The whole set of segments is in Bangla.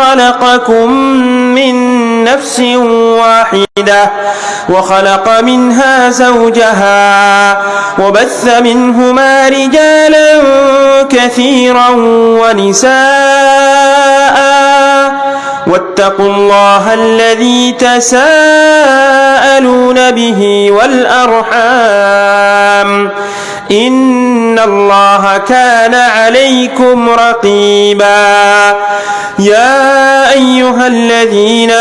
خلقكم من نفس واحدة وخلق منها زوجها وبث منهما رجالا كثيرا ونساء واتقوا الله الذي تساءلون به والأرحام إن الله كان عليكم رقيبا يا أيها الذين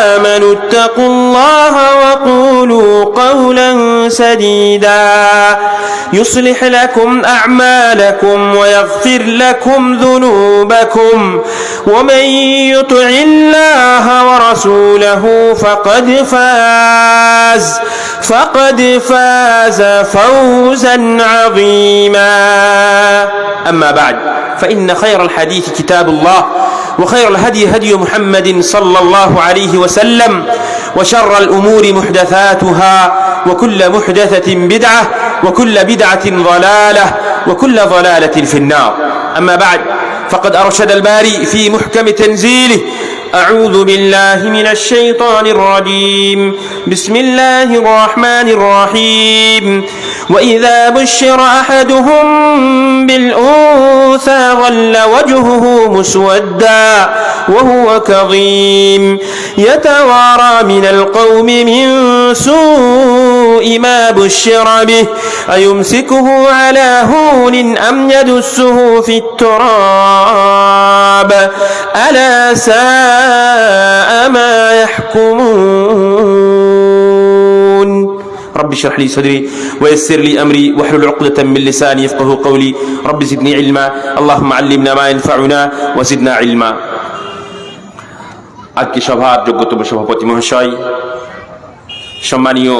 آمنوا اتقوا الله وقولوا قولا سديدا يصلح لكم أعمالكم ويغفر لكم ذنوبكم ومن يطع الله ورسوله فقد فاز فوزا عظيما أما بعد فإن خير الحديث كتاب الله وخير الهدي هدي محمد صلى الله عليه وسلم وشر الأمور محدثاتها وكل محدثة بدعة وكل بدعة ضلالة وكل ضلالة في النار أما بعد فقد أرشد الباري في محكم تنزيله أعوذ بالله من الشيطان الرجيم بسم الله الرحمن الرحيم وإذا بشر أحدهم بالأنثى ظل وجهه مسودا وهو كظيم يتوارى من القوم من سوء ما بشر به أيمسكه على هون أم يدسه في التراب ألا ساء ما يحكمون رب اشرح لي صدري ويسر لي أمري واحلل عقدة من لساني يفقهوا قولي رب زدني علما اللهم علمنا ما ينفعنا وزدنا علما আজকে সভার যোগ্যতম সভাপতি মহাশয়, সম্মানীয়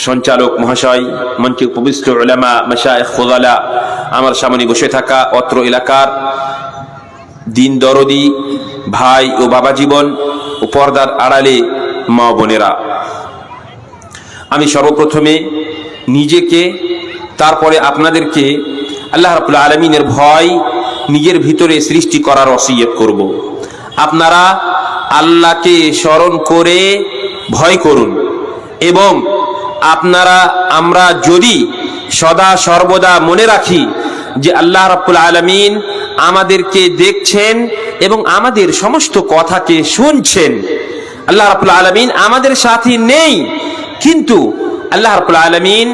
সঞ্চালক মহাশয়, মঞ্চে উপবিষ্ট উলামা, মাশায়েখ, ফুদালা, আমার সামনে বসে থাকা অত্র এলাকার দিন দরদি ভাই ও বাবা জীবন ও পর্দার আড়ালে মা বোনেরা, আমি সর্বপ্রথমে নিজেকে তারপরে আপনাদেরকে আল্লাহ রাব্বুল আলামিনের ভয় নিজের ভিতরে সৃষ্টি করার ওসিয়ত করব। আপনারা আল্লাহকে স্মরণ করে ভয় করুন এবং আমরা যদি সদা সর্বদা মনে রাখি যে আল্লাহ রাব্বুল আলামিন আমাদেরকে দেখছেন এবং আমাদের সমস্ত কথাকে শুনছেন। আল্লাহ রাব্বুল আলামিন আমাদের সাথে নেই, কিন্তু আল্লাহ রাব্বুল আলামিন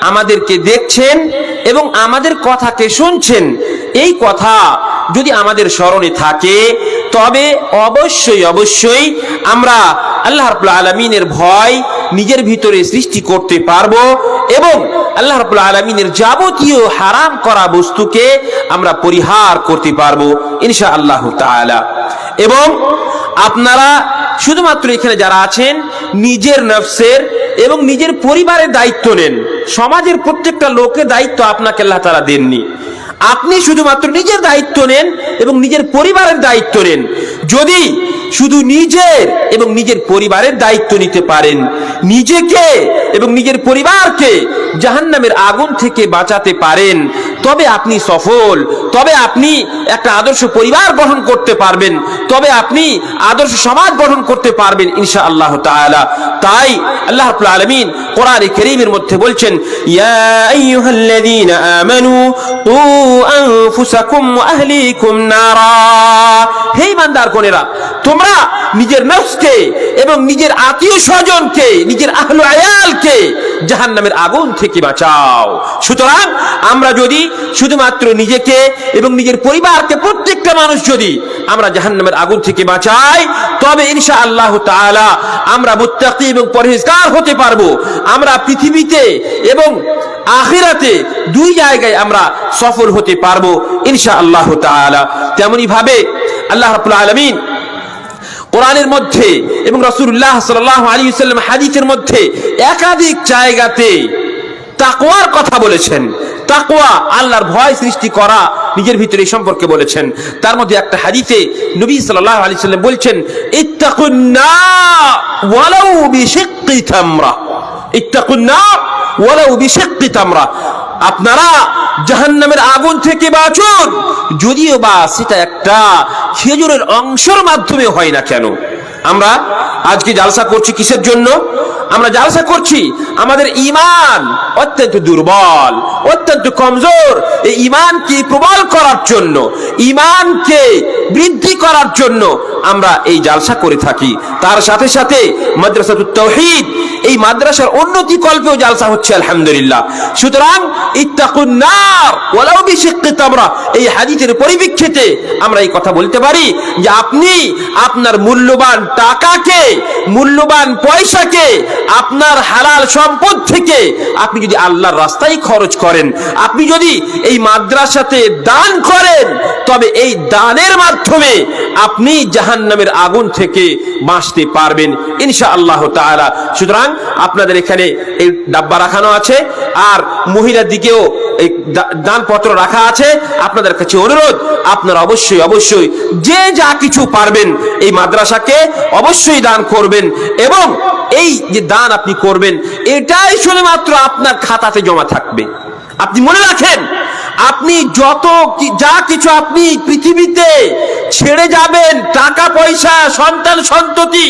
আমাদেরকে দেখছেন এবং আমাদের কথাকে শুনছেন। এই কথা যদি আমাদের স্মরণে থাকে তবে অবশ্যই আমরা আল্লাহ রাব্বুল আলামিনের ভয় নিজের ভিতরে সৃষ্টি করতে পারবো এবং আল্লাহ রাব্বুল আলামিনের যাবতীয় হারাম করা বস্তুকে আমরা পরিহার করতে পারবো ইনশাআল্লাহ তাআলা। এবং আপনারা শুধুমাত্র এখানে যারা আছেন নিজের নফসের এবং নিজের পরিবারের দায়িত্ব নেন। সমাজের প্রত্যেকটা লোকের দায়িত্ব আপনাকে আল্লাহ তাআলা দেননি। আপনি শুধুমাত্র নিজের দায়িত্ব নেন এবং নিজের পরিবারের দায়িত্ব নেন। যদি শুধু নিজের এবং নিজের পরিবারের দায়িত্ব নিতে পারেন, নিজেকে এবং নিজের পরিবারকে জাহান্নামের আগুন থেকে বাঁচাতে পারেন, তবে আপনি সফল, তবে আপনি একটা আদর্শ পরিবার গঠন করতে পারবেন, তবে আপনি আদর্শ সমাজ গঠন করতে পারবেন ইনশাআল্লাহ তাআলা। তাই আল্লাহ রাব্বুল আলামিন কোরআনে কারীমের মধ্যে বলছেন, ইয়া আইয়ুহাল্লাযীনা আমানু কু আনফুসাকুম ওয়া আহলিকুম নারা। হে ঈমানদারগণেরা, তোমরা নিজের নফসকে এবং নিজের আত্মীয় স্বজনকে, নিজের আহলে আয়ালকে জাহান্নামের আগুন থেকে বাঁচাও। সুতরাং আমরা যদি শুধুমাত্র নিজেকে এবং নিজের পরিবারকে, প্রত্যেকটা মানুষ যদি আমরা জাহান্নামের আগুন থেকে বাঁচাই, তবে ইনশাআল্লাহ তাআলা আমরা মুত্তাকি এবং পরহেজগার হতে পারবো। আমরা পৃথিবীতে এবং আখিরাতে দুই জায়গায় আমরা সফল হতে পারবো ইনশাআল্লাহ তাআলা। তেমনি ভাবে আল্লাহ রাব্বুল আলামিন কোরআনের মধ্যে এবং রাসূলুল্লাহ সাল্লাল্লাহু আলাইহি ওয়াসাল্লাম হাদিসের মধ্যে একাধিক জায়গাতে তাকওয়ার কথা বলেছেন। তাকওয়া, আল্লাহর ভয় সৃষ্টি করা নিজের ভিতরে সম্পর্কে বলেছেন। তার মধ্যে একটা হাদিসে নবী সাল্লাল্লাহু আলাইহি ওয়াসাল্লাম বলছেন, ইত্তাকুন নার ওয়ালাউ বিশিক্কি তামরা। ইত্তাকুন নার ওয়ালাউ বিশিক্কি তামরা। আপনারা জাহান্নামের আগুন থেকে বাঁচুন, যদিও বা সেটা একটা খেজুরের অংশের মাধ্যমে হয় না কেন। আমরা আজকে জালসা করছি কিসের জন্য? আমরা জালসা করছি আমাদের ঈমান অত্যন্ত দুর্বল, অত্যন্ত কমজোর। এই ঈমানকে প্রবল করার জন্য, ঈমানকে বৃদ্ধি করার জন্য আমরা এই জালসা করে থাকি। তার সাথে সাথে মাদ্রাসাতুত তাওহীদ, এই মাদ্রাসার উন্নতি কল্পেও জালসা হচ্ছে আলহামদুলিল্লাহ। সুতরাং ইত্তাকুন নার ওয়ালাউ বিশিক্কি তামরা, এই হাদিসের পরিপ্রেক্ষিতে আমরা এই কথা বলতে পারি যে আপনি আপনার মূল্যবান টাকাকে, মূল্যবান পয়সাকে, আপনার হালাল সম্পদ থেকে আপনি যদি আল্লাহর রাস্তায় খরচ করেন, আপনি যদি এই মাদ্রাসাতে দান করেন, তবে এই দানের মাধ্যমে আপনি জাহান্নামের আগুন থেকে বাঁচতে পারবেন ইনশাআল্লাহ তাআলা। সুতরাং আপনাদের এখানে এই ডাব্বা রাখানো আছে, আর মহিলার দিকেও এই দানপত্র রাখা আছে। আপনাদের কাছে অনুরোধ, আপনারা অবশ্যই অবশ্যই যে যা কিছু পারবেন এই মাদ্রাসাকে অবশ্যই দান করবেন, এবং এই যে দান আপনি করবেন এটাই শুধুমাত্র আপনার খাতাতে জমা থাকবে। আপনি মনে রাখেন, আপনি যত যা কিছু আপনি পৃথিবীতে ছেড়ে যাবেন, টাকা পয়সা, সন্তান সন্ততি,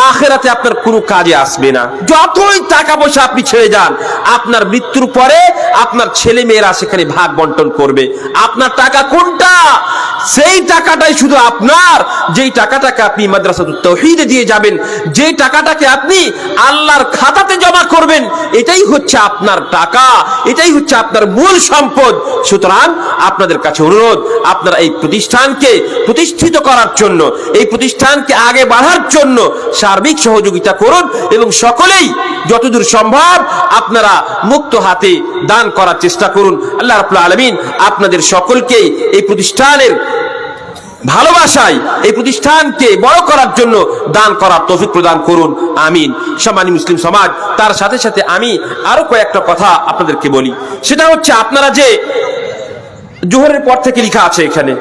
আখিরাতে আপনার কোনো কাজে আসবে না। যতই টাকা পয়সা আপনি ছেড়ে যান, আপনার মৃত্যুর পরে আপনার ছেলে মেয়েরা সেখানে ভাগ বন্টন করবে। আপনার টাকা কোনটা? সেই টাকাটাই শুধু আপনার। যেই টাকাটাকে আপনি মাদ্রাসাতুত তাওহীদে দিয়ে যাবেন, যে টাকাটাকে আপনি আল্লাহর খাতাতে জমা করবেন, এটাই হচ্ছে আপনার টাকা, এটাই হচ্ছে আপনার মূল সম্পদ। সুতরাং আপনাদের কাছে অনুরোধ, আপনারা এই প্রতিষ্ঠানকে প্রতিষ্ঠিত করার জন্য, এই প্রতিষ্ঠানকে আগে বাড়ার জন্য সার্বিক সহযোগিতা করুন, এবং সকলেই যতদূর সম্ভব আপনারা মুক্ত হাতে দান করার চেষ্টা করুন। আল্লাহ রাব্বুল আলামিন আপনাদের সকলকেই এই প্রতিষ্ঠানের ভালোবাসায়, এই প্রতিষ্ঠানকে বড় করার জন্য দান করার তৌফিক প্রদান করুন, আমিন। সম্মানিত মুসলিম সমাজ, তার সাথে সাথে আমি আরো কয়েকটা কথা আপনাদেরকে বলি। সেটা হচ্ছে, আপনারা যে জোহরের পর থেকে লেখা আছে এখানে,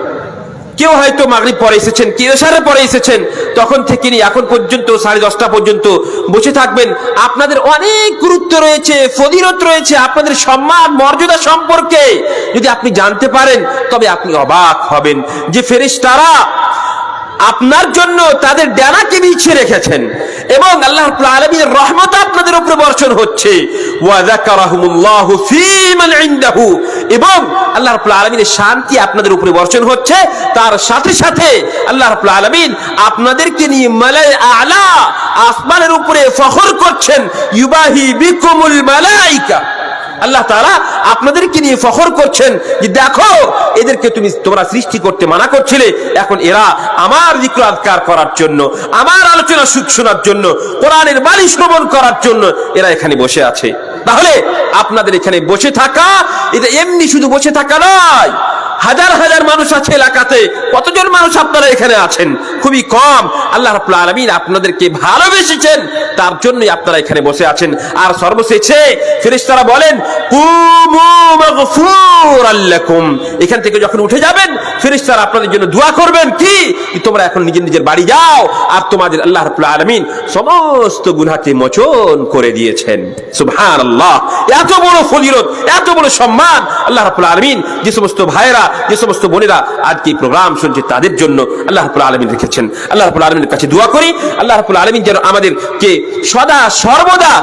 কেউ হয়তো মাগরিব পরে এসেছেন, কেউ এশারের পরে এসেছেন, তখন থেকে নিয়ে এখন পর্যন্ত 10:30 পর্যন্ত বসে থাকবেন। আপনাদের অনেক গুরুত্ব রয়েছে, ফজিলত রয়েছে, আপনাদের সম্মান মর্যাদা সম্পর্কে যদি আপনি জানতে পারেন, তবে আপনি অবাক হবেন যে ফেরেশতারা আপনার জন্য তাদের ডানাকে বিছিয়ে রেখেছেন, এবং আল্লাহ রাব্বুল আলামিনের রহমত আপনাদের উপরে বর্ষণ হচ্ছে। ওয়া যাকারাহুমুল্লাহু ফী মান ইনদাহু, এবং আল্লাহ রাব্বুল আলামিনের শান্তি আপনাদের উপরে বর্ষণ হচ্ছে। তার সাথে সাথে আল্লাহ রাব্বুল আলামিন আপনাদেরকে নিয়ে মালায়ে আ'লা, আসমানের উপরে ফখর করছেন। ইউবাহি বিকুমুল মালাইকা, আল্লাহ তাআলা আপনাদেরকে নিয়ে ফখর করছেন যে দেখো, এদেরকে তোমরা সৃষ্টি করতে মানা করছিলে, এখন এরা আমার যিকর আযকার করার জন্য, আমার আলোচনা শোনার জন্য, কোরআনের বাণী শ্রবণ করার জন্য এরা এখানে বসে আছে। তাহলে আপনাদের এখানে বসে থাকা, এটা এমনি শুধু বসে থাকা নয়। হাজার হাজার মানুষ আছে এলাকাতে, কতজন মানুষ আপনারা এখানে আছেন? খুবই কম। আল্লাহ রাব্বুল আলামিন আপনাদেরকে ভালোবেসেছেন, তার জন্যই আপনারা এখানে বসে আছেন। আর সর্বশেষে ফেরেশতারা বলেন, কুমু মাগফুরাল লাকুম, এখান থেকে যখন উঠে যাবেন ফেরেশতারা আপনাদের জন্য দোয়া করবেন কি তোমরা এখন নিজের নিজের বাড়ি যাও, আর তোমাদের আল্লাহ রাব্বুল আলামিন সমস্ত গুনাহকে মোচন করে দিয়েছেন। সুবহানাল্লাহ, এত বড় ফজিলত, এত বড় সম্মান আল্লাহ রাব্বুল আলামিন যে সমস্ত ভাইরা, যে সমস্ত বোনেরা আজকে এই প্রোগ্রাম শুনছে তাদের জন্য আল্লাহ রাব্বুল আলামিন রেখেছেন। আল্লাহ রাব্বুল আলামিনের কাছে দোয়া করি, আল্লাহ রাব্বুল আলামিন যেন আমাদেরকে সদা সর্বদা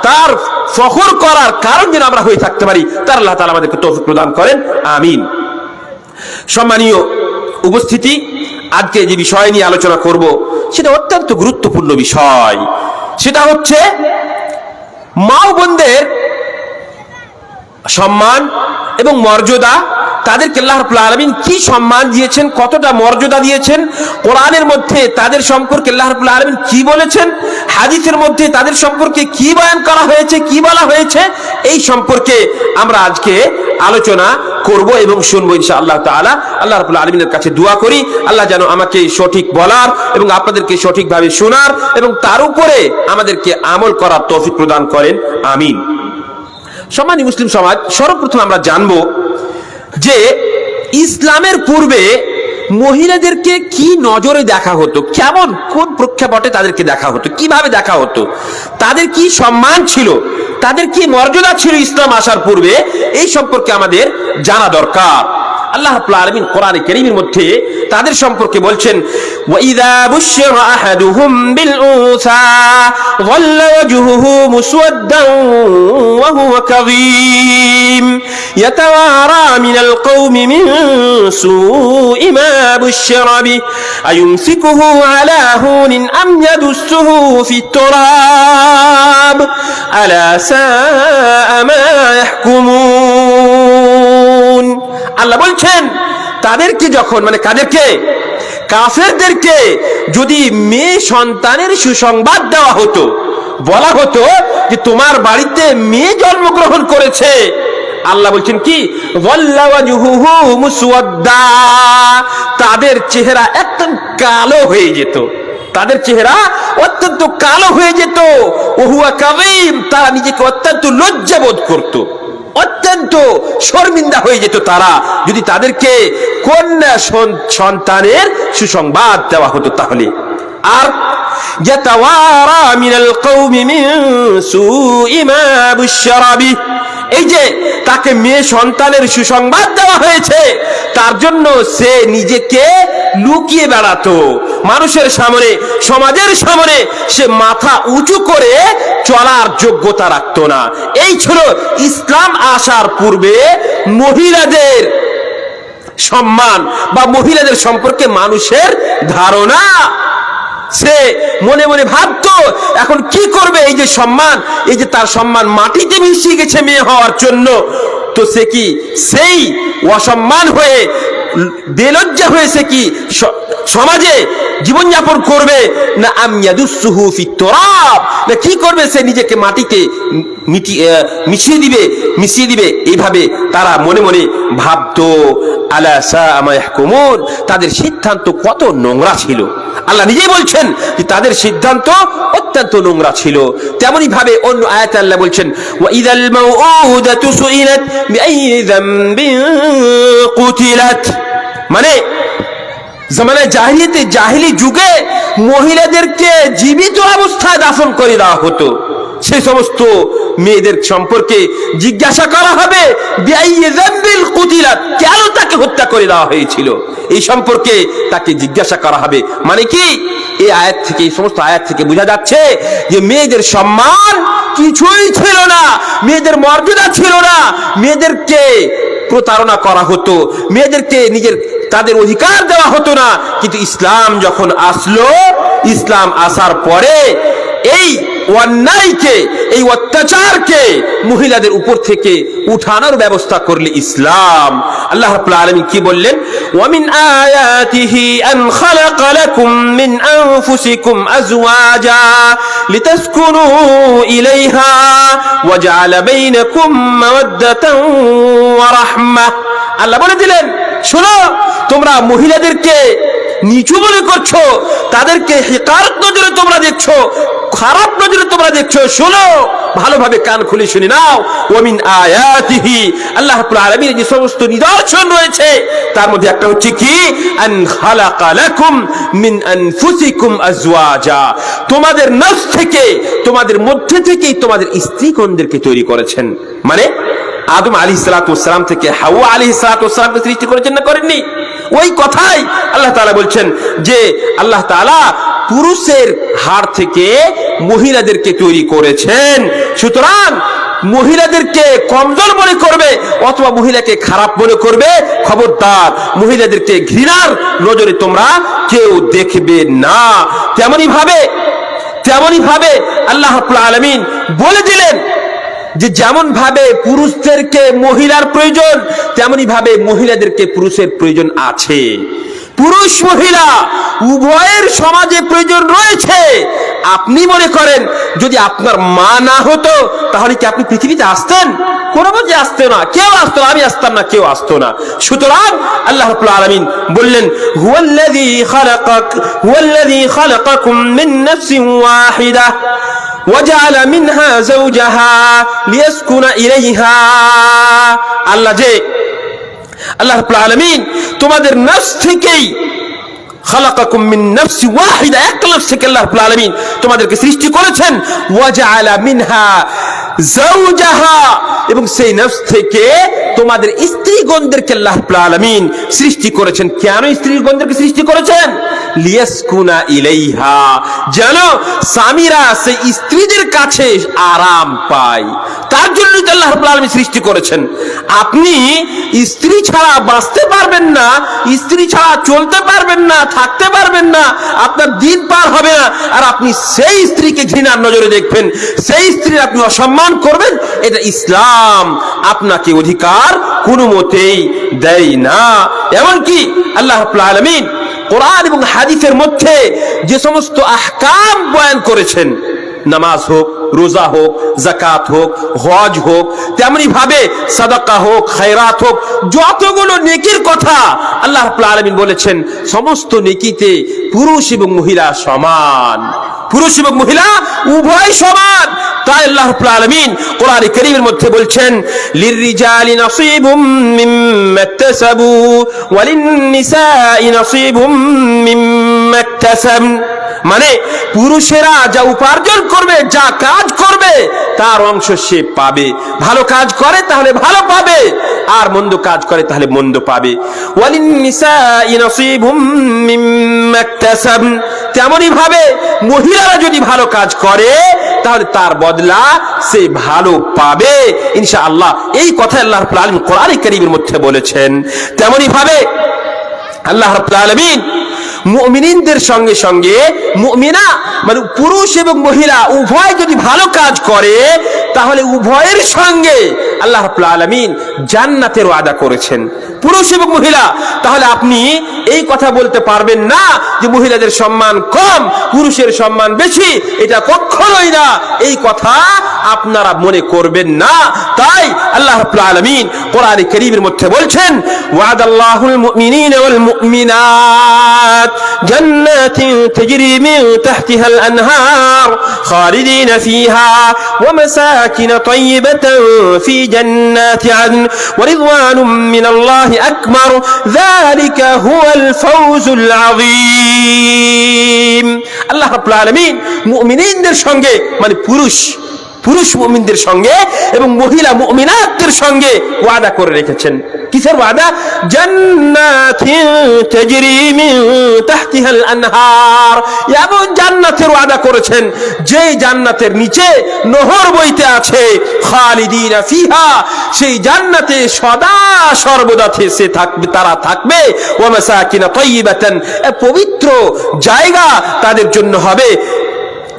তার ফখর করার কারণ যেন আমরা হয়ে থাকতে পারি, তার আল্লাহ তাআলা আমাদেরকে তৌফিক প্রদান করেন, আমিন। সম্মানীয় উপস্থিতি, আজকে যে বিষয় নিয়ে আলোচনা করব সেটা অত্যন্ত গুরুত্বপূর্ণ বিষয়। সেটা হচ্ছে মা ও বোনদের সম্মান এবং মর্যাদা। তাদেরকে আল্লাহ রাব্বুল আলামিন কি সম্মান দিয়েছেন, কতটা মর্যাদা দিয়েছেন, কোরআনের মধ্যে তাদের সম্পর্কে আল্লাহ রাব্বুল আলামিন কি বলেছেন, হাদিসের মধ্যে তাদের সম্পর্কে কি বয়ান করা হয়েছে, কি বলা হয়েছে, এই সম্পর্কে আমরা আজকে আলোচনা করব এবং শুনবো ইনশাআল্লাহ তাআলা। আল্লাহ রাব্বুল আলামিনের কাছে দোয়া করি, আল্লাহ যেন আমাকে সঠিক বলার এবং আপনাদেরকে সঠিকভাবে শোনার এবং তার উপরে আমাদেরকে আমল করার তৌফিক প্রদান করেন, আমিন। সম্মানিত মুসলিম সমাজ, সর্বপ্রথম আমরা জানবো যে ইসলামের পূর্বে মহিলাদেরকে কি নজরে দেখা হতো, কেমন কোন প্রেক্ষাপটে তাদেরকে দেখা হতো, কিভাবে দেখা হতো, তাদের কি সম্মান ছিল, তাদের কি মর্যাদা ছিল ইসলাম আসার পূর্বে, এই সম্পর্কে আমাদের জানা দরকার। আল্লাহ রাব্বুল আলামিন কোরআনে কারীমের মধ্যে তাদের সম্পর্কে বলছেন, ওয়াইযা বুশিরা আহাদুহুম বিল উনসা যাল্লা ওয়াজহুহু মুসওয়াদ্দান ওয়া হুয়া কাযীম ইয়াতাওয়ারা মিনাল কওমি মিন সুই মা বুশিরা বিহি আয়ুমসিকুহু আলা হুনিন আম ইয়াদুসুহু ফিত তুরাব আলা সাআ মা ইয়াহকুমুন। আল্লাহ বলছেন তাদেরকে যখন, মানে কাদেরকে? কাফেরদেরকে যদি মেয়ে সন্তানের সুসংবাদ দেওয়া হতো, বলা হতো যে তোমার বাড়িতে মেয়ে জন্মগ্রহণ করেছে, আল্লাহ বলছেন কি, তাদের চেহারা একদম কালো হয়ে যেত, তাদের চেহারা অত্যন্ত কালো হয়ে যেত। ওহুয়া কাযীম, তারা নিজেকে অত্যন্ত লজ্জাবোধ করত, অত্যন্ত শর্মিন্দা হয়ে যেত তারা যদি তাদেরকে কন্যা সন্তানের সুসংবাদ দেওয়া হতো তাহলে। আর ইয়াতাওয়ারা মিনাল কওমি মিন সুই মা বুশিরা বিহি, এই যে তাকে মেয়ে সন্তানের সুসংবাদ দেওয়া হয়েছে তার জন্য সে নিজেকে লুকিয়ে বেড়াতো মানুষের সামনে, সমাজের সামনে সে মাথা উঁচু করে চলার যোগ্যতা রাখতো না। এই ছিল ইসলাম আসার পূর্বে মহিলাদের সম্মান বা মহিলাদের সম্পর্কে মানুষের ধারণা। সে মনে মনে ভাবতো এখন কি করবে, এই যে সম্মান, এই যে তার সম্মান মাটিতে মিশিয়ে গেছে মেয়ে হওয়ার জন্য, তো সে কি সেই অসম্মান হয়ে বেলজ্জা হয়েছে কি সমাজে জীবনযাপন করবে, না আময়াদুসুহু ফিত তুরাব, না কি করবে, সে নিজেকে মাটিতে মিশিয়ে দিবে। এইভাবে তারা মনে মনে ভাবতো। আলা সাআ মা ইয়াহকুমুন, তাদের সিদ্ধান্ত কত নোংরা ছিল। আল্লাহ নিজেই বলছেন যে তাদের সিদ্ধান্ত অত্যন্ত নোংরা ছিল। তেমনি ভাবে অন্য আয়াতে আল্লাহ বলছেন, ওয়া ইযাল মাউউদাতু সুইলাত বিআইয়ি যামবিন কুতিলাত, মানে জামানায়ে জাহিলিয়াতে, জাহিলি যুগে মহিলাদেরকে জীবিত অবস্থায় দাফন করে দেওয়া হতো। সেই সমস্ত মেয়েদের সম্পর্কে জিজ্ঞাসা করা হবে, বিআইয়ি যামবিন কুতিলাত, কেন তাকে হত্যা করে দেওয়া হয়েছিল, এই সম্পর্কে তাকে জিজ্ঞাসা করা হবে। মানে কি, এই আয়াত থেকে, এই সমস্ত আয়াত থেকে বোঝা যাচ্ছে যে মেয়েদের সম্মান কিছুই ছিল না, মেয়েদের মর্যাদা ছিল না, মেয়েদেরকে প্রতারণা করা হতো, মেয়েদেরকে তাদের অধিকার দেওয়া হতো না। কিন্তু ইসলাম যখন আসলো, ইসলাম আসার পরে এই অন্যায়কে, এই অত্যাচারকে মহিলাদের উপর থেকে উঠানোর ব্যবস্থা করলে ইসলাম। আল্লাহ রাব্বুল আলামিন কি বললেন, ওয়া মিন আয়াতিহি আন খালাকা লাকুম মিন আনফুসিকুম আজওয়াজা লিতাসকুনু ইলাইহা ওয়া জাআলা বাইনাকুম মাওয়াদ্দাতান ওয়া রাহমাহ। আল্লাহ বলে দিলেন, শোনো, তোমরা মহিলাদেরকে নিচু মনে করছো, তাদেরকে হিকারত নজরে তোমরা দেখছো, খারাপ নজরে তোমরা দেখছো, শোনো, ভালোভাবে কান খুলে শুনে নাও। ওয়া মিন আয়াতিহি, আল্লাহ রাব্বুল আলামিনের যে সমস্ত নিদর্শন রয়েছে তার মধ্যে একটা হচ্ছে কি, আন খালাকা লাকুম মিন আনফুসিকুম আজওয়াজা, তোমাদের নফস থেকে, তোমাদের মধ্যে থেকেই তোমাদের স্ত্রীগণদেরকে তৈরি করেছেন। মানে আদম আলাইহিস সালাতু ওয়াস সালাম থেকে হাওয়া আলাইহিস সালাতু ওয়াস সালামকে সৃষ্টি করেছেন না করেননি? ওই কথাই আল্লাহ তাআলা বলছেন যে আল্লাহ তাআলা পুরুষের হাড় থেকে মহিলাদেরকে তৈরি করেছেন। সুতরাং মহিলাদেরকে কমজোর মনে করবে অথবা মহিলাকে খারাপ মনে করবে, খবরদার, মহিলাদেরকে ঘৃণার নজরে তোমরা কেউ দেখবে না। তেমনি ভাবে আল্লাহ রাব্বুল আলামিন বলে দিলেন যে যেমন ভাবে পুরুষদেরকে মহিলার প্রয়োজন, তেমনি ভাবে মহিলাদেরকে পুরুষের প্রয়োজন আছে। পুরুষ মহিলা উভয়ের সমাজে প্রয়োজন রয়েছে। আপনি মনে করেন যদি আপনার মা না হতো তাহলে কি আপনি পৃথিবীতে আসতেন? কোনো মতে আসতো না, কেউ আসতো না, আমি আসতাম না, কেউ আসতো না। সুতরাং আল্লাহ রাব্বুল আলামিন বললেন, হুয়াল্লাযী খালাকাকুম মিন নাফসিন ওয়াহিদা وجعل منها زوجها ليسكن إليها, আল্লাহ রাব্বুল আলামিন তোমাদের নফস থেকেই, খালাকাকুম মিন নাফসি ওয়াহিদা, একটা নফস থেকে আল্লাহ রাব্বুল আলামিন তোমাদেরকে সৃষ্টি করেছেন। ওয়াজআলা মিনহা যাওজাহা, এবং সেই নফস থেকে তোমাদের স্ত্রীগণদেরকে আল্লাহ রাব্বুল আলামিন সৃষ্টি করেছেন। কেন স্ত্রীগণদেরকে সৃষ্টি করেছেন? লিয়াসকুনা ইলাইহা, যেন স্বামীরা সেই স্ত্রীদের কাছে আরাম পায়, তার জন্য আল্লাহ রাব্বুল আলামিন সৃষ্টি করেছেন। আপনি স্ত্রী ছাড়া বাঁচতে পারবেন না, স্ত্রী ছাড়া চলতে পারবেন না, থাকতে পারবেন না, আপনার দিন পার হবে না, আর আপনি সেই স্ত্রীকে ঘৃণার নজরে দেখবেন, সেই স্ত্রীর আপনি অসম্মান করবেন, এটা ইসলাম আপনাকে অধিকার কোনো মতেই দেয় না। এমনকি আল্লাহ রাব্বুল আলামিন কোরআন এবং হাদিসের মধ্যে যে সমস্ত আহকাম বয়ান করেছেন, নামাজ হোক, রোজা হোক, যাকাত হোক, হজ হোক, তেমনি ভাবে সাদাকা হোক, খায়রাত হোক, যতগুলো নেকির কথা আল্লাহ রাব্বুল আলামিন বলেছেন, সমস্ত নেকিতে পুরুষ এবং মহিলা সমান, পুরুষ এবং মহিলা উভয় সমান। তাই আল্লাহ রাব্বুল আলামিন কোরআনে কারীমের মধ্যে বলছেন, লিররিজালি নাসীবুম মিম্মা ইকতাসাবু ওয়া লিন-নিসাই নাসীবুম মিম্মা ইকতাসাবু, মানে পুরুষেরা যা উপার্জন করবে, যা কাজ করবে, তার অংশ সে পাবে। ভালো কাজ করে তাহলে ভালো পাবে, আর মন্দ কাজ করে তাহলে মন্দ পাবে। ওয়ালিন-নিসাই নাসীবুম মিম্মা ইকতাসাবু, তেমনি ভাবে মহিলারা যদি ভালো কাজ করে তাহলে তার বদলা সে ভালো পাবে ইনশাআল্লাহ। এই কথা আল্লাহ রাব্বুল আলামিন কোরআনে কারীমের মধ্যে বলেছেন। তেমনি ভাবে আল্লাহ রাব্বুল আলামিন মুমিনদের সঙ্গে সঙ্গে মুমিনা, মানে পুরুষ এবং মহিলা উভয় যদি ভালো কাজ করে তাহলে উভয়ের সঙ্গে আল্লাহ রাব্বুল আলামিন জান্নাতের ওয়াদা করেছেন, পুরুষ এবং মহিলা। তাহলে আপনি এই কথা বলতে পারবেন না যে মহিলাদের সম্মান কম, পুরুষের সম্মান বেশি, এটা কখনোই না, এই কথা আপনারা মনে করবেন না। তাই আল্লাহ রাব্বুল আলামিন কোরআনে কারীমের মধ্যে বলছেন, ওয়াদাল্লাহুল মুমিনিনা ওয়াল মুমিনাত জান্নাতিন তাজরি মিন তাহতিহাল আনহার খালিদিনা ফিহা ওয়া মাসাকিন তাইয়্যিবাতান ফি জান্নাতি আদন ওয়া রিদওয়ানুম মিনাল্লাহি আকবার যালিকা হুয়াল ফাওজুল আযীম। আল্লাহ রাব্বুল আলামিন মুমিনদের সঙ্গে, মানে পুরুষ মুমিনদের সঙ্গে এবং মহিলা মুমিনাতদের সঙ্গে ওয়াদা করে রেখেছেন। কিসের ওয়াদা? জান্নাতিন তাজরি মিন তাহতিহাল আনহার, এমন জান্নাতের ওয়াদা করেছেন যে জান্নাতের নিচে নহর বইতে আছে, খালিদিনা ফিহা, সেই জান্নাতে সদা সর্বদা সে থাকবে, তারা থাকবে। ওয়া মাসাকিন তাইয়্যিবাতান, পবিত্র জায়গা তাদের জন্য হবে,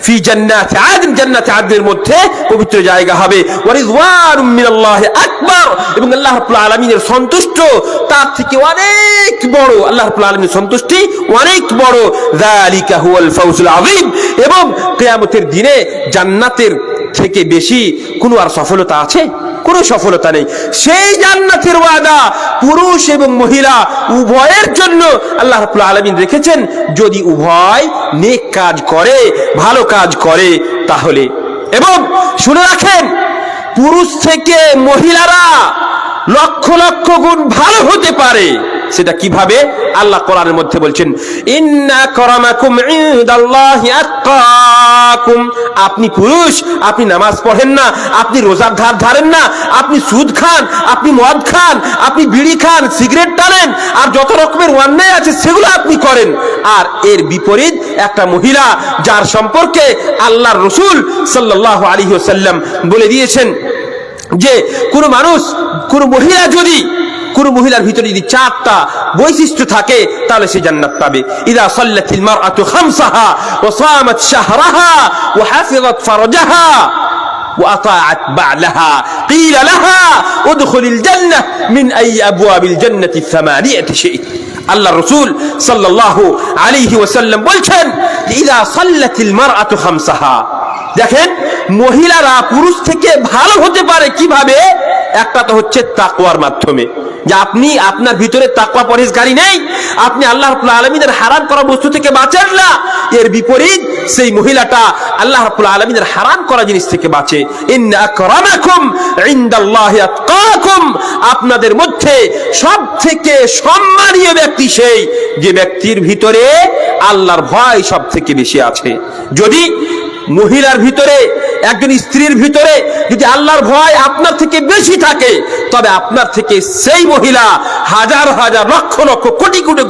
ফি জান্নাতি আদন, জান্নাতে আদনের মধ্যে পবিত্র জায়গা হবে। ওয়া রিদওয়ানুম মিনাল্লাহি আকবার, এবং আল্লাহ রাব্বুল আলামিনের সন্তুষ্ট তার থেকে অনেক বড়, আল্লাহ রাব্বুল আলামিনের সন্তুষ্টি অনেক বড়। যালিকা হুয়াল ফাওজুল আযীম, এবং কিয়ামতের দিনে জান্নাতের থেকে বেশি কোনো আর সফলতা আছে? কোনো সফলতা নেই। সেই জান্নাতের ওয়াদা পুরুষ এবং মহিলা উভয়ের জন্য আল্লাহ রাব্বুল আলামিন রেখেছেন, যদি উভয় নেক কাজ করে, ভালো কাজ করে তাহলে। এবং শুনে রাখেন, পুরুষ থেকে মহিলারা লক্ষ লক্ষ গুণ ভালো হতে পারে। সেটা কিভাবে? আল্লাহ কোরআনের মধ্যে বলছেন, ইন্না আকরামাকুম ইনদাল্লাহি আতকাকুম। আপনি পুরুষ, আপনি নামাজ পড়েন না, আপনি রোজার ধার ধারেন না, আপনি সুদ খান, আপনি মদ খান, আপনি বিড়ি খান, সিগারেট টানেন, আর যত রকমের অন্যায় আছে সেগুলো আপনি করেন। আর এর বিপরীত একটা মহিলা, যার সম্পর্কে আল্লাহর রাসূল সাল্লাল্লাহু আলাইহি ওয়াসাল্লাম বলে দিয়েছেন যে কোন মহিলার ভিতরে যদি 4টা বৈশিষ্ট্য থাকে তাহলে সে জান্নাত পাবে। ইযা সাল্লাতিল মারআতু খামসাহা ওয়া সামাত শাহরাহা ওয়া হাফিযাত ফারজাহা ওয়া আতাআত বা'লাহা ক্বিলা লাহা উদখুলিল জান্নাহ মিন আই আবওয়াবিল জান্নাতি সামানিয়াতি শাই। আল্লাহ রাসূল সাল্লাল্লাহু আলাইহি ওয়াসাল্লাম বলছেন, ইযা সাল্লাতিল মারআতু খামসাহা, দেখেন মহিলারা পুরুষ থেকে ভালো হতে পারে কিভাবে? একটা তো হচ্ছে তাকওয়ার মাধ্যমে, যে আপনি আপনার ভিতরে তাকওয়া পরহেজগারি নেই, আপনি আল্লাহ রাব্বুল আলামিনের হারাম করা বস্তু থেকে বাঁচেন না। এর বিপরীত সেই মহিলাটা আল্লাহ রাব্বুল আলামিনের হারাম করা জিনিস থেকে বাঁচে। ইন্না আকরামাকুম ইনদাল্লাহি আতকাকুম, আপনাদের মধ্যে সবথেকে সম্মানীয় ব্যক্তি সেই যে ব্যক্তির ভিতরে আল্লাহর ভয় সবথেকে বেশি আছে। যদি মহিলার ভিতরে একজন স্ত্রীর ভিতরে যদি আল্লাহর ভয় আপনার থেকে বেশি থাকে, তবে আপনার থেকে সেই মহিলা হাজার হাজার লক্ষ লক্ষ কোটি কোটি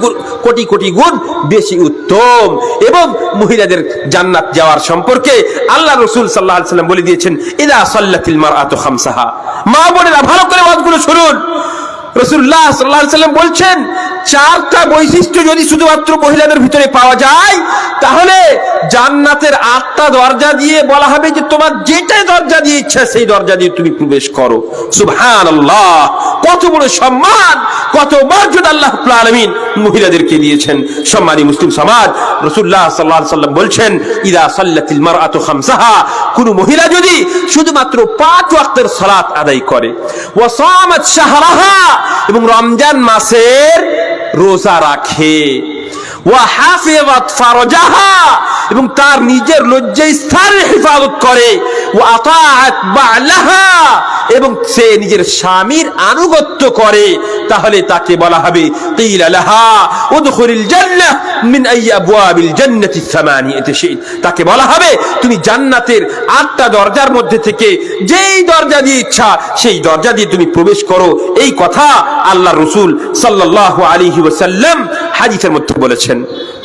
কোটি কোটি গুণ বেশি উত্তম। এবং মহিলাদের জান্নাত যাওয়ার সম্পর্কে আল্লাহ রাসূল সাল্লাল্লাহু আলাইহি ওয়াসাল্লাম বলে দিয়েছেন, ইযা সাল্লাতিল মারআতু খামসাহা। মা বোনেরা ভালো করে ওয়াজগুলো শুনুন। রাসূলুল্লাহ সাল্লাল্লাহু আলাইহি ওয়াসাল্লাম বলছেন, চারটা বৈশিষ্ট্য যদি শুধুমাত্র মহিলাদের ভিতরে পাওয়া যায়, তাহলে জান্নাতের 8টা দরজা দিয়ে বলা হবে যে তোমার যেটা দরজা দিয়ে ইচ্ছা সেই দরজা দিয়ে তুমি প্রবেশ করো। সুবহানাল্লাহ, কত বড় সম্মান, কত মর্যাদা আল্লাহ রাব্বুল আলামিন মহিলাদেরকে দিয়েছেন। সম্মানী মুসলিম সমাজ, রাসূলুল্লাহ সাল্লাল্লাহু আলাইহি ওয়াসাল্লাম বলছেন, ইযা সাল্লাতিল মারআতু খামসাহা, কোন মহিলা যদি শুধুমাত্র 5 ওয়াক্তের সালাত আদায় করে, ওয়া সামাত শাহরাহা, এবং রমজান মাসের রোজা রাখে, ওয়া হাফিজাত ফারজাহা, এবং তার নিজের লজ্জাস্থানের হেফাজত করে, ওয়া আতাআত বা'লাহা, এবং সে নিজের স্বামীর আনুগত্য করে, তাহলে তাকে বলা হবে কিলা লাহা উদখুলিল জান্নাহ মিন আইয়ি আবওয়াবিল জান্নাতি সামানিয়াতি শি'ত, তাকে বলা হবে তুমি জান্নাতের 8টা দরজার মধ্যে থেকে যেই দরজা দিয়ে ইচ্ছা সেই দরজা দিয়ে তুমি প্রবেশ করো। এই কথা আল্লাহর রাসূল সাল্লাল্লাহু আলাইহি ওয়াসাল্লাম হাদিসের মধ্যে বলেছেন।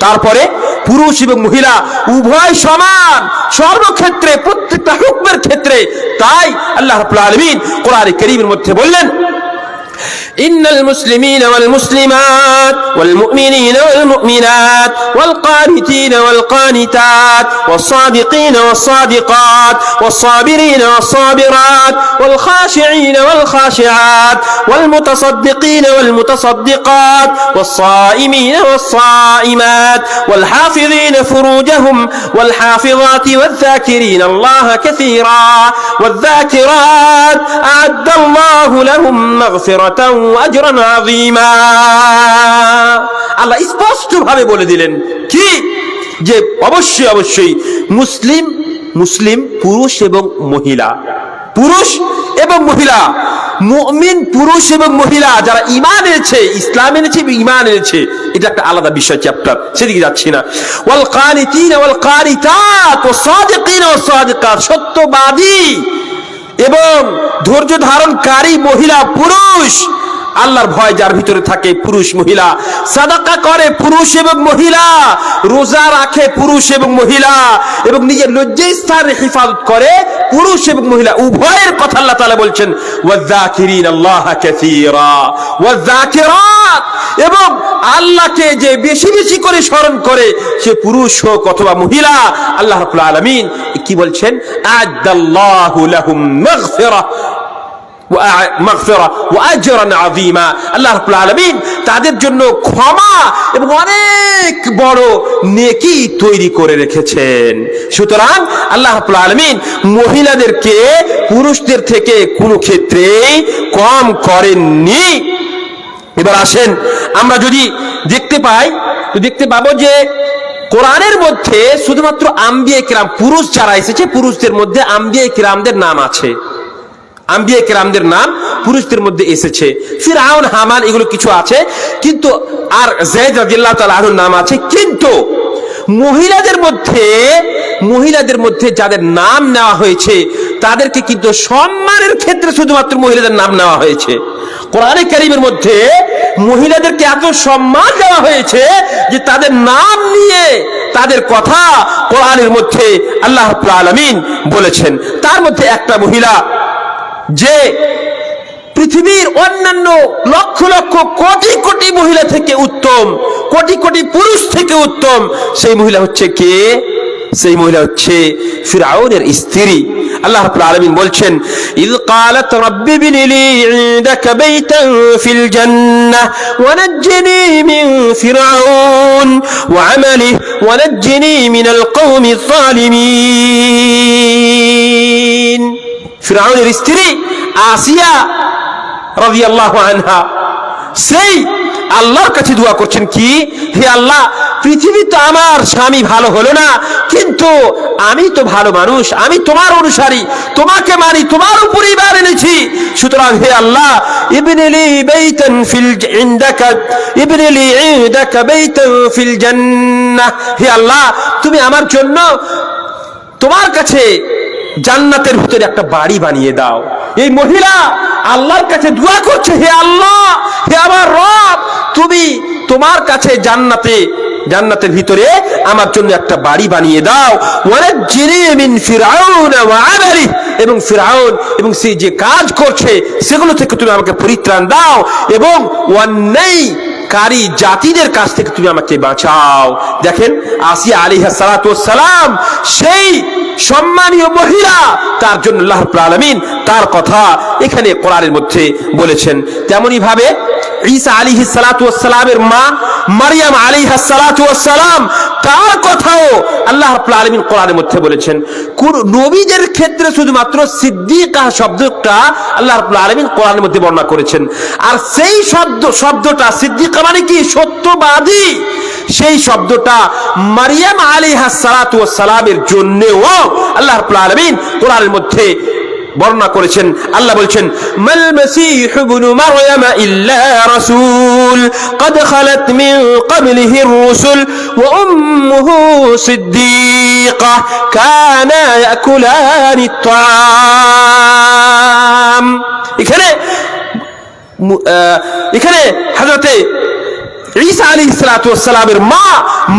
তারপরে পুরুষ এবং মহিলা উভয় সমান সর্বক্ষেত্রে, প্রত্যেকটা হুকমের ক্ষেত্রে। তাই আল্লাহ রাব্বুল আলামিন কোরআনে কারীমের মধ্যে বললেন, إن المسلمين والمسلمات والمؤمنين والمؤمنات والقانتين والقانتات والصادقين والصادقات والصابرين والصابرات والخاشعين والخاشعات والمتصدقين والمتصدقات والصائمين والصائمات والحافظين فروجهم والحافظات والذاكرين الله كثيرا والذاكرات أعد الله لهم مغفرة وأجرا عظيما। আল্লাহ স্পষ্ট ভাবে বলে দিলেন কি, যে অবশ্যই অবশ্যই মুসলিম পুরুষ এবং মহিলা, পুরুষ এবং মহিলা, মুমিন পুরুষ এবং মহিলা যারা ঈমান এনেছে, ইসলাম এনেছে এবং ঈমান এনেছে, এটা একটা আলাদা বিষয়, চ্যাপ্টার, সেদিকে যাচ্ছি না। ওয়াল কানিতিনা ওয়াল কানিতাত ওয়াস সাদিকিনা ওয়াস সাদিকাত, সত্যবাদী এবং ধৈর্য ধারণকারী মহিলা পুরুষ, আল্লাহর ভয় যার ভিতরে থাকে পুরুষ মহিলা, সাদাকা করে পুরুষ এবং মহিলা, রোজা রাখে পুরুষ এবং মহিলা, এবং নিজের লজ্জাস্থানের হেফাজত করে পুরুষ এবং মহিলা, উভয়ের কথা আল্লাহ তাআলা বলছেন। ওয়াযাকিরিন আল্লাহ কাসীরা ওয়াযাকিরাত, এবং আল্লাহকে যে বেশি বেশি করে স্মরণ করে সে পুরুষ হোক অথবা মহিলা, আল্লাহ রাব্বুল আলামিন কি বলছেন, আ'আদাল্লাহু লাহুম মাগফিরা ওয়া আজরান আযীমা, আল্লাহ রাব্বুল আলামিন তাদের জন্য ক্ষমা এবং অনেক বড় নেকি তৈরি করে রেখেছেন। সুতরাং আল্লাহ রাব্বুল আলামিন মহিলাদেরকে পুরুষদের থেকে কোনো ক্ষেত্রেই কম করেননি। এবার আসেন, আমরা যদি দেখতে পাবো যে কোরআনের মধ্যে শুধুমাত্র আম্বিয়া কিরাম, পুরুষ যারা এসেছে পুরুষদের মধ্যে আম্বিয়া কিরামদের নাম আছে, আম্বিয়া কিরামদের নাম পুরুষদের মধ্যে এসেছে। ফিরআউন, হামান, এগুলো কিছু আছে, কিন্তু আর যায়েদ রাদিয়াল্লাহু তাআলা আনহুর নাম আছে। কিন্তু মহিলাদের মধ্যে যাদের নাম নেওয়া হয়েছে তাদেরকে কিন্তু সম্মানের ক্ষেত্রে শুধুমাত্র মহিলাদের নাম নেওয়া হয়েছে। কোরআনে কারীমের মধ্যে মহিলাদেরকে এত সম্মান দেওয়া হয়েছে যে তাদের নাম নিয়ে তাদের কথা কোরআনের মধ্যে আল্লাহ রাব্বুল আলামিন বলেছেন। তার মধ্যে একটা মহিলা যে পৃথিবীর অন্যান্য লক্ষ লক্ষ কোটি কোটি মহিলা থেকে উত্তম, কোটি কোটি পুরুষ থেকে উত্তম, সেই মহিলা হচ্ছে কে? সেই মহিলা হচ্ছে ফিরআউনের স্ত্রী। আল্লাহ রাব্বুল আলামিন বলছেন, ইয ক্বালাত রাব্বি বিনি ইনদাকা বাইতান ফিল জান্নাহ ওয়া নাজ্জিনি মিন ফিরআউন ওয়া আমালিহি ওয়া নাজ্জিনি মিনাল কওমিজ যালিমিন। ফিরআউনের স্ত্রী আসিয়া রাদিয়াল্লাহু আনহা সেই আল্লাহর কাছে দোয়া করছেন কি, হে আল্লাহ, পৃথিবী তো আমার স্বামী ভালো হলো না, কিন্তু আমি তো ভালো মানুষ, আমি তোমার অনুসারী, তোমাকে মানি, তোমার উপর ঈমান এনেছি। সুতরাং হে আল্লাহ, ইবনিলি বাইতান ফিল ইনদাকা ইবনিলি ইনদাকা বাইতান ফিল জান্নাহ, হে আল্লাহ, তুমি আমার জন্য তোমার কাছে জান্নাতের ভিতরে একটা বাড়ি বানিয়ে দাও। এই মহিলা আল্লাহর কাছে দোয়া করছে, হে আল্লাহ, হে আমার রব, তুমি তোমার কাছে জান্নাতের ভিতরে আমার জন্য একটা বাড়ি বানিয়ে দাও। ওয়ানাজ্জিনি মিন ফিরআউন ওয়া আমালিহি, এবং ফিরআউন এবং সে যে কাজ করছে সেগুলো থেকে তুমি আমাকে পরিত্রাণ দাও, এবং অন্যায়কারী জাতিদের কাছ থেকে তুমি আমাকে বাঁচাও। দেখেন আসিয়া আলাইহিস সালাতু ওয়াস সালাম সেই সম্মানীয় মহিলা, তার জন্য আল্লাহ রাব্বুল আলামিন তার কথা এখানে কোরআনের মধ্যে বলেছেন। তেমনি ভাবে ঈসা আলাইহিস সালাতু ওয়াস সালামের মা মারইয়াম আলাইহাস সালাতু ওয়াস সালাম, তার কথাও আল্লাহ রাব্বুল আলামিন কোরআনের মধ্যে বলেছেন। কোন নবীদের ক্ষেত্রে শুধুমাত্র সিদ্দিকা শব্দটা আল্লাহ রাব্বুল আলামিন কোরআনের মধ্যে বর্ণনা করেছেন। আর সেই শব্দটা সিদ্দিকা মানে কি, সত্যবাদী, সেই শব্দটা মারইয়াম আলাইহাস সালাতু ওয়াস সালামের জন্যও আল্লাহ রাব্বুল আলামিন কোরআনের মধ্যে বর্ণনা করেছেন। আল্লাহ বলছেন, মাল মাসীহু ইবনু মারইয়াম ইল্লা রাসূল قد خلت من قبله الرسل وأمه صديقة كانا يأكلان الطعام। এখানে হযরতে ঈসা আলাইহিস সালাতু ওয়াস সালামের মা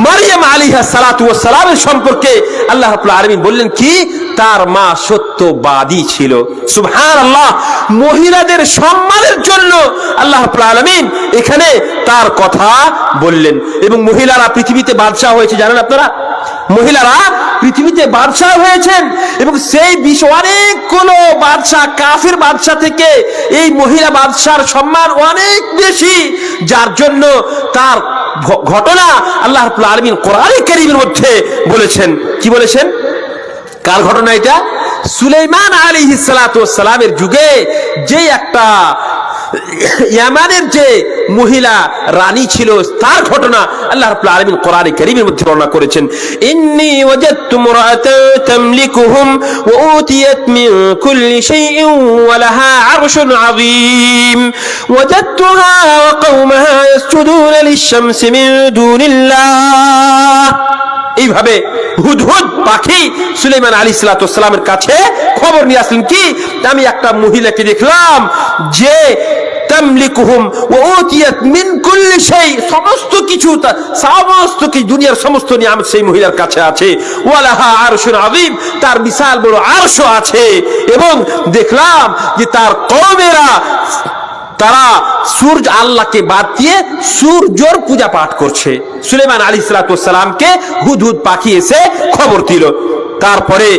মারইয়াম আলাইহাস সালাতু ওয়াস সালামের সম্পর্কে আল্লাহ রাব্বুল আলামিন বললেন কি, তার মা সত্যবাদী ছিল। সুবহানাল্লাহ, মহিলাদের সম্মানের জন্য আল্লাহ রাব্বুল আলামিন এখানে তার কথা বললেন। এবং মহিলারা পৃথিবীতে বাদশা হয়েছে, জানেন আপনারা, মহিলারা পৃথিবীতে বাদশা হয়েছেন, এবং সেই বিষয় অনেকগুলো বাদশা, কাফির বাদশা থেকে এই মহিলা বাদশার সম্মান অনেক বেশি, যার জন্য তার ঘটনা আল্লাহ রাব্বুল আলামিন কোরআনে কারীমের মধ্যে বলেছেন। কি বলেছেন? কার ঘটনা এটা? সুলাইমান আলাইহিস সালাতু ওয়াস সালামের যুগে যে একটা ইয়ামানের যে মহিলা রানী ছিল, তার ঘটনা আল্লাহ রাব্বুল আলামিন কোরআনে কারীমের মধ্যে বর্ণনা করেছেন। ইন্নী ওয়াজাদতু মুরআতান তামলিকুহুম ওয়া উতিয়াত মিন কুল্লি শাইইন ওয়া লাহা আরশুন আযীম ওয়াজাদতুহা ওয়া কওমাহা ইয়াসজুদুনা লিশ-শামসি মিন দুনিল্লাহ। এইভাবে হুদহুদ পাখি সুলাইমান আলাইহিস সালাতু ওয়াস সালামের কাছে খবর নিয়ে আসলেন কি, আমি একটা মহিলাকে দেখলাম যে তামলিকুহুম ওয়া উতিয়াত মিন কুল্লি শাই, সমস্ত কিছু দুনিয়ার সমস্ত নিয়ামত সেই মহিলার কাছে আছে। ওয়া লাহা আরশুন আযীম, তার বিশাল বড় আরশ আছে। এবং দেখলাম যে তার কওমেরা তারা সূর্য আল্লাহকে বাদ দিয়ে সূর্যের পূজা পাঠ করছে। সুলাইমান আলাইহিস সালাতু ওয়াস সালামকে হুদহুদ পাখি এসে খবর দিল। তারপরে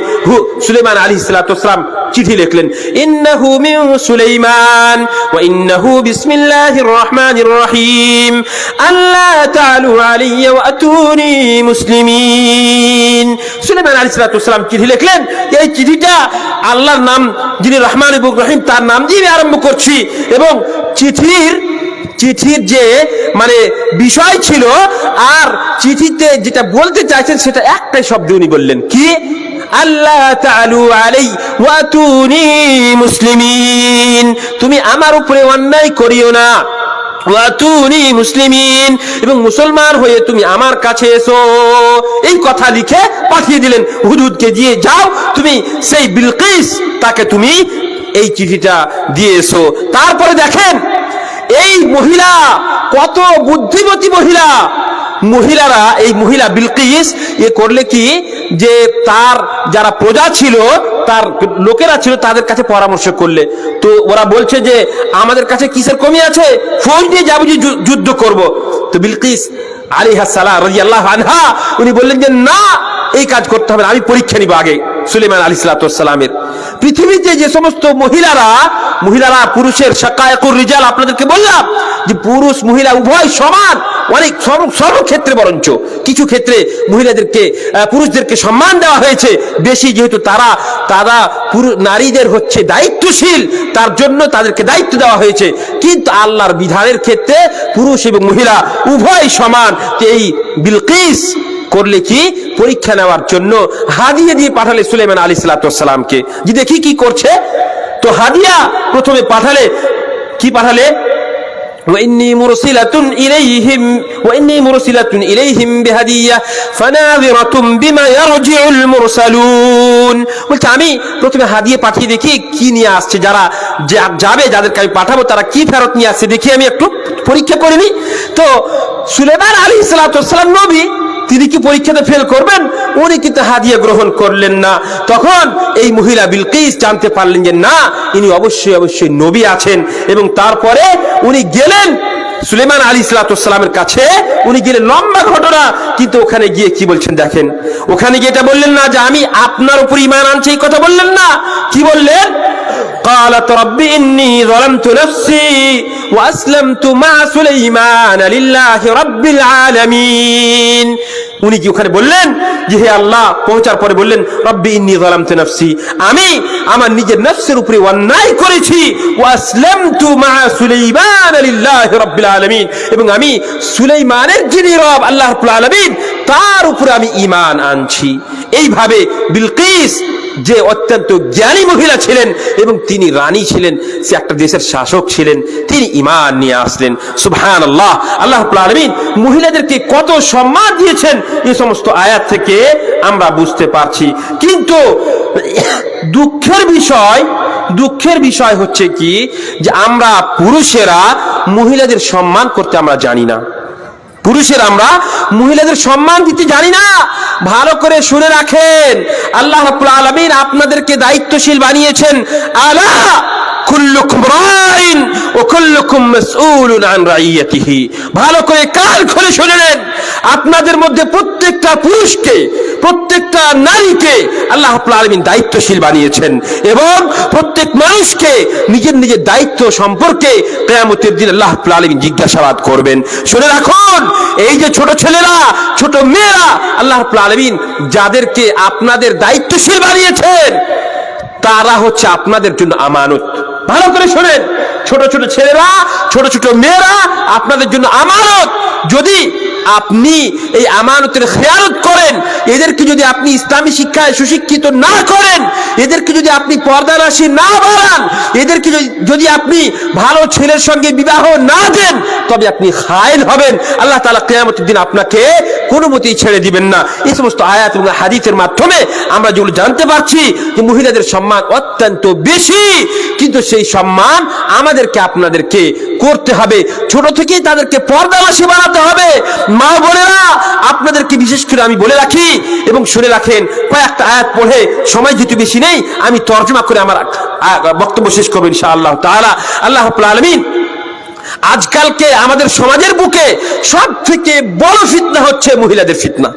সুলাইমান আলাইহিস সালাতু ওয়াস সালাম চিঠি লিখলেন, ইন্নাহু মিন সুলাইমান ওয়া ইন্নাহু বিসমিল্লাহির রহমানির রহিম আল্লা তাআলু আলাইয়া ওয়া আতুনি মুসলিমিন। সুলাইমান আলাইহিস সালাতু ওয়াস সালাম চিঠি লিখলেন, এই চিঠিটা আল্লাহর নাম যিনি রহমান এবং রহিম তার নাম দিয়ে আরম্ভ করছি। এবং চিঠির যে মানে বিষয় ছিল আর চিঠিতে যেটা বলতে চাইছেন সেটা একটাই শব্দ উনি বললেন, কি? আল্লাহ তাআলু আলাই ওয়া আতুনি মুসলিমিন, তুমি আমার উপরে অন্যায় করিও না। ওয়া আতুনি মুসলিমিন, এবং মুসলমান হয়ে তুমি আমার কাছে এসো। এই কথা লিখে পাঠিয়ে দিলেন হুদহুদকে, দিয়ে যাও তুমি সেই বিলকিস, তাকে তুমি এই চিঠিটা দিয়ে এসো। তারপরে দেখেন এই মহিলা কত বুদ্ধিমতী মহিলারা, এই মহিলা বিলকিস এ করলে কি, যে তার যারা প্রজা ছিল, তার লোকেরা ছিল, তাদের কাছে পরামর্শ করলে তো ওরা বলছে যে আমাদের কাছে কিসের কমি আছে, ফৌজ নিয়ে যাবো, যে যুদ্ধ করব। তো বিলকিস আলাইহা সালাম রাদিয়াল্লাহু আনহা উনি বললেন যে না, এই কাজ করতে হবে না, আমি পরীক্ষা নিব আগে সুলাইমান আলাইহিস সালাতু ওয়াস সালামের। পৃথিবীতে যে সমস্ত মহিলারা পুরুষের শাকায়াকুর রিজাল, আপনাদেরকে বললাম যে পুরুষ মহিলা উভয় সমান, অনেক সর্বক্ষেত্রে, বরঞ্চ কিছু ক্ষেত্রে মহিলাদেরকে পুরুষদেরকে সম্মান দেওয়া হয়েছে বেশি, যেহেতু তারা নারীদের হচ্ছে দায়িত্বশীল, তার জন্য তাদেরকে দায়িত্ব দেওয়া হয়েছে। কিন্তু আল্লাহর বিধানের ক্ষেত্রে পুরুষ এবং মহিলা উভয় সমান। এই বিলকিস করলে কি, পরীক্ষা নেওয়ার জন্য হাদিয়া দিয়ে পাঠালে সুলাইমান আলাইহিস সালাতু ওয়াস সালামকে, যে দেখি কি করছে। তো হাদিয়া প্রথমে পাঠালে, কি পাঠালে? وإني مرسلة إليهم بهدية فناظرة بما يرجع المرسلون বলছে আমি প্রথমে হাদিয়া পাঠিয়ে দেখি কি নিয়ে আসছে, যারা যাবে যাদেরকে আমি পাঠাবো তারা কি ফেরত নিয়ে আসছে দেখি আমি একটু পরীক্ষা করে নিই। তো সুলাইমান আলাইহিস সালাম নবী, তিনি কি পরীক্ষাতে ফেল করবেন? উনি কিন্তু হাদিয়া গ্রহণ করলেন না। তখন এই মহিলা বিলকিস জানতে পারলেন যে না, ইনি অবশ্যই নবী আছেন, এবং তারপরে উনি গেলেন সুলাইমান আলাইহিস সালামের কাছে। উনি গেলেন, লম্বা ঘটনা, কিন্তু ওখানে গিয়ে কি বলছেন দেখেন। ওখানে গিয়ে এটা বললেন না যে আমি আপনার উপর ঈমান আনছি, এই কথা বললেন না। কি বললেন? قالت رب إني ظلمت نفسي وأسلمت مع سليمان لله رب العالمين। উনি কি ওখানে বললেন যে হে আল্লাহ, পৌঁছার পরে বললেন রব্বি ইন্নী যালামতু নাফসি, আমি আমার নিজের নফসের উপরে অন্যায় করেছি, ওয়া আসলামতু মা সুলাইমান লিল্লাহি রাব্বিল আলামিন, এবং আমি সুলাইমানের যিনি রব আল্লাহ রাব্বুল আলামিন তার উপরে আমি ঈমান আনছি। এইভাবে বিলকিস যে অত্যন্ত জ্ঞানী মহিলা ছিলেন এবং তিনি রানী ছিলেন, সে একটা দেশের শাসক ছিলেন, তিনি ঈমান নিয়ে আসলেন। সুবহানাল্লাহ। আল্লাহ রাব্বুল আলামিন মহিলাদেরকে কত সম্মান দিয়েছেন এই সমস্ত আয়াত থেকে আমরা বুঝতে পারছি। কিন্তু দুঃখের বিষয় হচ্ছে কি, যে আমরা পুরুষেরা মহিলাদের সম্মান করতে আমরা জানি না। পুরুষেরা আমরা মহিলাদের সম্মান দিতে জানি না। ভালো করে শুনে রাখেন, আল্লাহ রাব্বুল আলামিন আপনাদেরকে দায়িত্বশীল বানিয়েছেন। আলা কুল্লুকুম রাইন ওয়া কুল্লুকুম মাসউলুন আন রাইয়াতিহি। ভালো করে কান খুলে শুনে নেন, আপনাদের মধ্যে প্রত্যেকটা পুরুষকে, প্রত্যেকটা নারীকে আল্লাহ রাব্বুল আলামিন দায়িত্বশীল বানিয়েছেন, এবং প্রত্যেক মানুষকে নিজের নিজের দায়িত্ব সম্পর্কে কিয়ামতের দিন আল্লাহ রাব্বুল আলামিন জিজ্ঞাসাবাদ করবেন। শুনে রাখুন, এই যে ছোট ছেলেরা, ছোট মেয়েরা, আল্লাহ রাব্বুল আলামিন যাদেরকে আপনাদের দায়িত্বশীল বানিয়েছেন তারা হচ্ছে আপনাদের জন্য আমানত। ভালো করে শোনেন, ছোট ছোট ছেলেরা, ছোট ছোট মেয়েরা আপনাদের জন্য আমানত। যদি আপনি এই আমানতের খেয়ানত করেন, এদেরকে যদি আপনি ইসলামী শিক্ষায় সুশিক্ষিত না করেন, এদেরকে যদি আপনি পর্দানাশী না বাড়ান, এদেরকে যদি আপনি ভালো ছেলের সঙ্গে বিবাহ না দেন, তবে আপনি খায়েন হবেন। আল্লাহ তাআলা কিয়ামতের দিন আপনাকে কোনো মতেই ছেড়ে দিবেন না। এই সমস্ত আয়াত এবং হাদিসের মাধ্যমে আমরা যেগুলো জানতে পারছি যে মহিলাদের সম্মান অত্যন্ত বেশি, কিন্তু সেই সম্মান আমাদেরকে আপনাদেরকে করতে হবে। ছোট থেকেই তাদেরকে পর্দানাশী বানাতে হবে। মা বোনেরা, আপনাদেরকে বিশেষ করে আমি বলে রাখি এবং শুনে রাখেন, কয়েকটা আয়াত পড়ে, সময় যেহেতু বেশি নেই, আমি তর্জমা করে আমার বক্তব্য শেষ করব ইনশাআল্লাহ তাআলা। আল্লাহ রাব্বুল আলামিন আজকালকে আমাদের সমাজের বুকে সব থেকে বড় ফিতনা হচ্ছে মহিলাদের ফিতনা।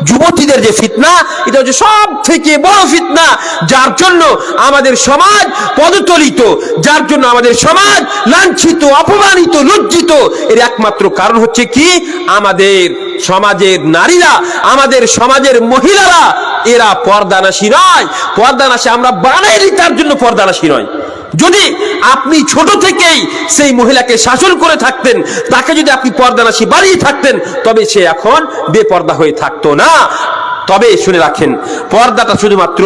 যুবতীদের যে ফিতনা, এটা হচ্ছে সব থেকে বড় ফিতনা, যার জন্য আমাদের সমাজ পদতলিত, যার জন্য আমাদের সমাজ লাঞ্ছিত, অপমানিত, লজ্জিত। এর একমাত্র কারণ হচ্ছে কি, আমাদের সমাজের নারীরা, আমাদের সমাজের মহিলারা, এরা পর্দানাশী নয়। পর্দানাশী আমরা বানাইনি, তার জন্য পর্দানাশী নয়। যদি আপনি ছোট থেকেই সেই মহিলাকে শাসন করে থাকতেন, তাকে যদি আপনি পর্দানাশী বানিয়ে থাকতেন, তবে সে এখন বেপর্দা হয়ে থাকতো না। তবে শুনে রাখেন, পর্দাটা শুধুমাত্র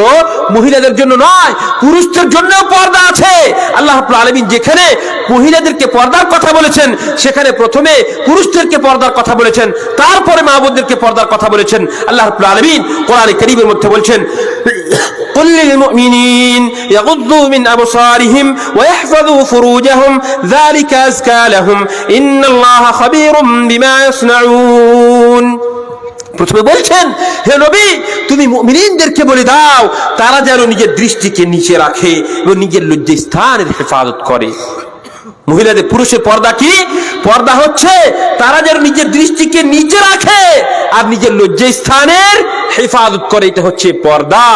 মহিলাদের জন্য নয়, পুরুষদের জন্যও পর্দা আছে। আল্লাহ রাব্বুল আলামিন যেখানে মহিলাদেরকে পর্দার কথা বলেছেন, সেখানে প্রথমে পুরুষদেরকে পর্দার কথা বলেছেন, তারপরে মা বোনদেরকে পর্দার কথা বলেছেন। আল্লাহ রাব্বুল আলামিন কোরআনে কারীমের মধ্যে বলছেন, قل للمؤمنين يغضوا من أبصارهم ويحفظوا فروجهم ذلك أزكى لهم إن الله خبير بما يصنعون। প্রথমে বলছেন, হে নবী, তুমি মুমিনদেরকে বলে দাও তারা যেন নিজের দৃষ্টিকে নিচে রাখে এবং নিজের লজ্জাস্থানের হেফাজত করে। মহিলাদের, পুরুষের পর্দা কি? পর্দা হচ্ছে তারা যেন নিজের দৃষ্টিকে নিচে রাখে আর নিজের লজ্জাস্থানের হেফাজত করে, এটা হচ্ছে পর্দা।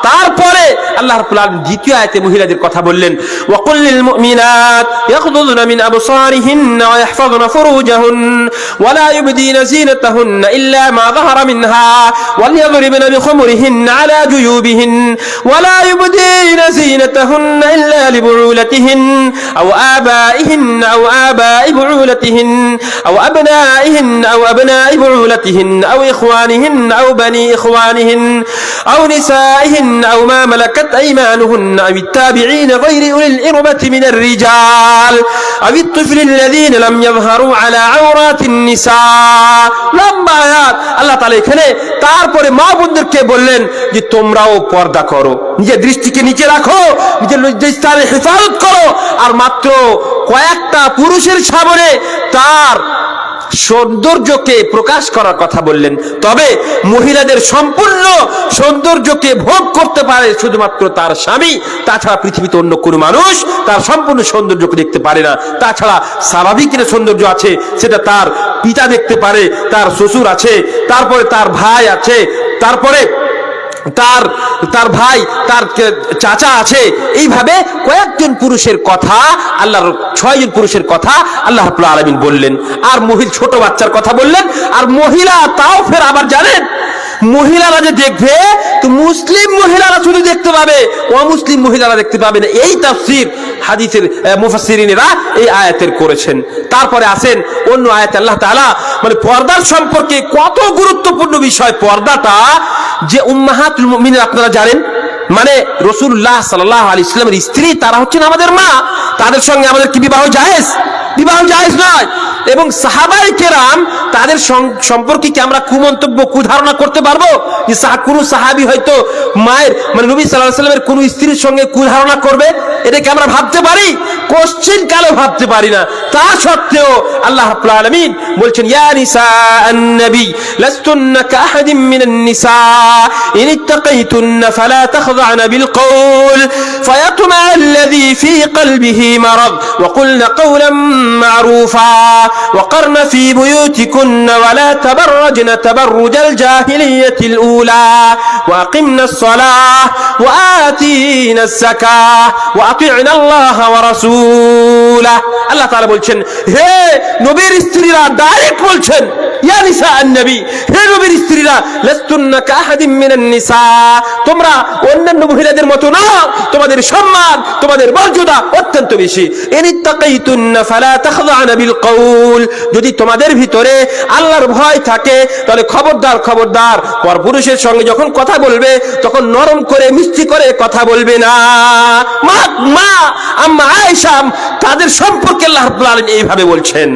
তারপরে আল্লাহ রাব্বুল আলামিন দ্বিতীয় আয়াতে মহিলাদের কথা বললেন, ওয়াকুল লিল মুমিনাত ইয়াগদুদনা মিন আবসারিহিন্না ওয়া ইয়াহফাযনা ফুরুজাহুন্না ওয়া লা ইউবদিনা যিনাতাহুন্না ইল্লা মা যাহারা মিনহা ওয়াল ইয়াদরিবনা বিখুমরিহিন্না আলা জুয়ুবিহিন্না ওয়া লা ইউবদিনা যিনাতাহুন্না ইল্লা লিবুউলাতিহিন্না আও আবাইহিন্না আও আবাই বুউলাতিহিন্না আও আবনাইহিন্না আও আবনাই বুউলাতিহিন্না আও ইখওয়ানিহিন্না আও বানি ইখওয়ানিহিন্না أو نسائهن أو ما ملكت أيمانهن أو التابعين غير أولي الإربة من الرجال أو الطفل الذين لم يظهروا على عورات النساء লম্বা আয়াত। আল্লাহ তাআলা এখানে তারপরে মা বোনদেরকে বললেন যে তোমরাও পর্দা করো, নিজের দৃষ্টিকে নিচে রাখো, নিজের লজ্জাস্থানের হেফাজত করো। আর মাত্র কয়েকটা পুরুষের সামনে তার সৌন্দর্যকে প্রকাশ করার কথা বললেন। তবে মহিলাদের সম্পূর্ণ সৌন্দর্যকে ভোগ করতে পারে শুধুমাত্র তার স্বামী, তাছাড়া পৃথিবীতে অন্য কোনো মানুষ তার সম্পূর্ণ সৌন্দর্যকে দেখতে পারে না। তাছাড়া স্বাভাবিক যে সৌন্দর্য আছে সেটা তার পিতা দেখতে পারে, তার শ্বশুর আছে, তারপরে তার ভাই আছে, তারপরে তার ভাই, তার চাচা আছে। এইভাবে কয়েকজন পুরুষের কথা আল্লাহর 6 জন পুরুষের কথা আল্লাহ রাব্বুল আলামিন বললেন। আর ছোট বাচ্চার কথা বললেন। আর মহিলা তাও ফের আবার জানেন, মহিলারা যে দেখবে তো মুসলিম মহিলারা শুধু দেখতে পাবে, অমুসলিম মহিলারা দেখতে পাবে না। এই তাফসীর হাদিসের মুফাসসিরিনেরা এই আয়াতের করেছেন। তারপরে আসেন অন্য আয়াতে আল্লাহ তাআলা মানে পর্দার সম্পর্কে কত গুরুত্বপূর্ণ বিষয় পর্দাটা, যে উম্মাহাতুল মুমিনিন আপনারা জানেন, মানে রাসূলুল্লাহ সাল্লাল্লাহু আলাইহি ওয়াসাল্লামের স্ত্রী, তারা হচ্ছেন আমাদের মা। তাদের সঙ্গে আমাদের কি বিবাহ জায়েজ? বিবাহ জায়েজ নয়। এবং সাহাবায়ে কেরাম তাদের সম্পর্কে কি আমরা কুমন্তব্য কুধারণা করতে পারবো? যে কোন সাহাবী হয়তো মায়ের মানে নবী সাল্লাল্লাহু আলাইহি ওয়াসাল্লামের কোন স্ত্রীর সঙ্গে কুধারণা করবে, এটাকে আমরা ভাবতে পারি? কোশ্চিন কালে ভাবতে পারি না। তা সত্ত্বেও আল্লাহ রাব্বুল আলামিন বলছেন ইয়া নিসাআন নবী লাস্তুন্না কাআহাদিন মিনান নিসা ইন ইত্তাকাইতুন্না ফালা তাখযা'না বিল কওল ফায়াতমা'আল্লাযী ফী কলবিহি মারাদ ওয়া কুলনা কওলান মা'রুফা وقرن في بيوتكن ولا تبرجن تبرج الجاهلية الأولى وأقمنا الصلاة وآتينا الزكاة وأطعنا الله ورسوله। আল্লাহ তাআলা বলছেন হে নবীর স্ত্রীরা, ডাইরেক্ট বলছেন ইয়া নিসাআন নবী, হে নবীর স্ত্রীরা, লাস্তুন্না কাআহাদিন মিনান নিসা, তোমরা অন্যান্য মহিলাদের মতো না, তোমাদের সম্মান, তোমাদের মর্যাদা অত্যন্ত বেশি। ইন ইত্তাকাইতুন্না ফালা তাখযা'না বিল কওল, যদি তোমাদের ভিতরে আল্লাহর ভয় থাকে তাহলে খবরদার খবরদার পরপুরুষের সঙ্গে যখন কথা বলবে তখন নরম করে মিষ্টি করে কথা বলবে না। মা আম্মা আয়েশা তাদের সম্পর্কে আল্লাহ রাব্বুল আলামিন এইভাবে বলছেন।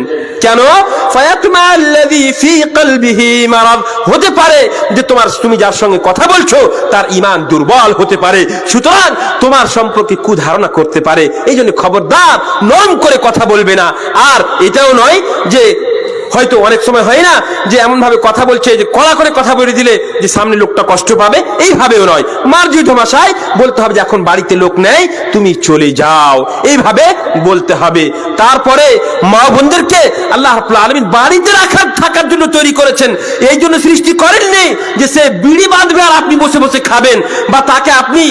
কেন? ফায়াতমা'আল্লাযী ফী কলবিহি মারাদ, হতে পারে যে তুমি যার সঙ্গে কথা বলছো তার ঈমান দুর্বল হতে পারে, সুতরাং তোমার সম্পর্কে কুধারণা করতে পারে। এই জন্য খবরদার নরম করে কথা বলবে না। আর এটাও নয় যে হয়তো অনেক সময় হয় না যে এমন ভাবে কথা বলছে যে কড়া করে কথা বলে দিলে যে সামনে লোকটা কষ্ট পাবে, এইভাবেও নয়। মার্জিত ভাষায় বলতে হবে যে এখন বাড়িতে লোক নেই, তুমি চলে যাও, এইভাবে বলতে হবে। তারপরে মা বোনদেরকে আল্লাহ রাব্বুল আলামিন বাড়িতে থাকার জন্য তৈরি করেছেন। এই জন্য সৃষ্টি করেননি যে সে বিড়ি বাঁধবে আর আপনি বসে বসে খাবেন, বা তাকে আপনি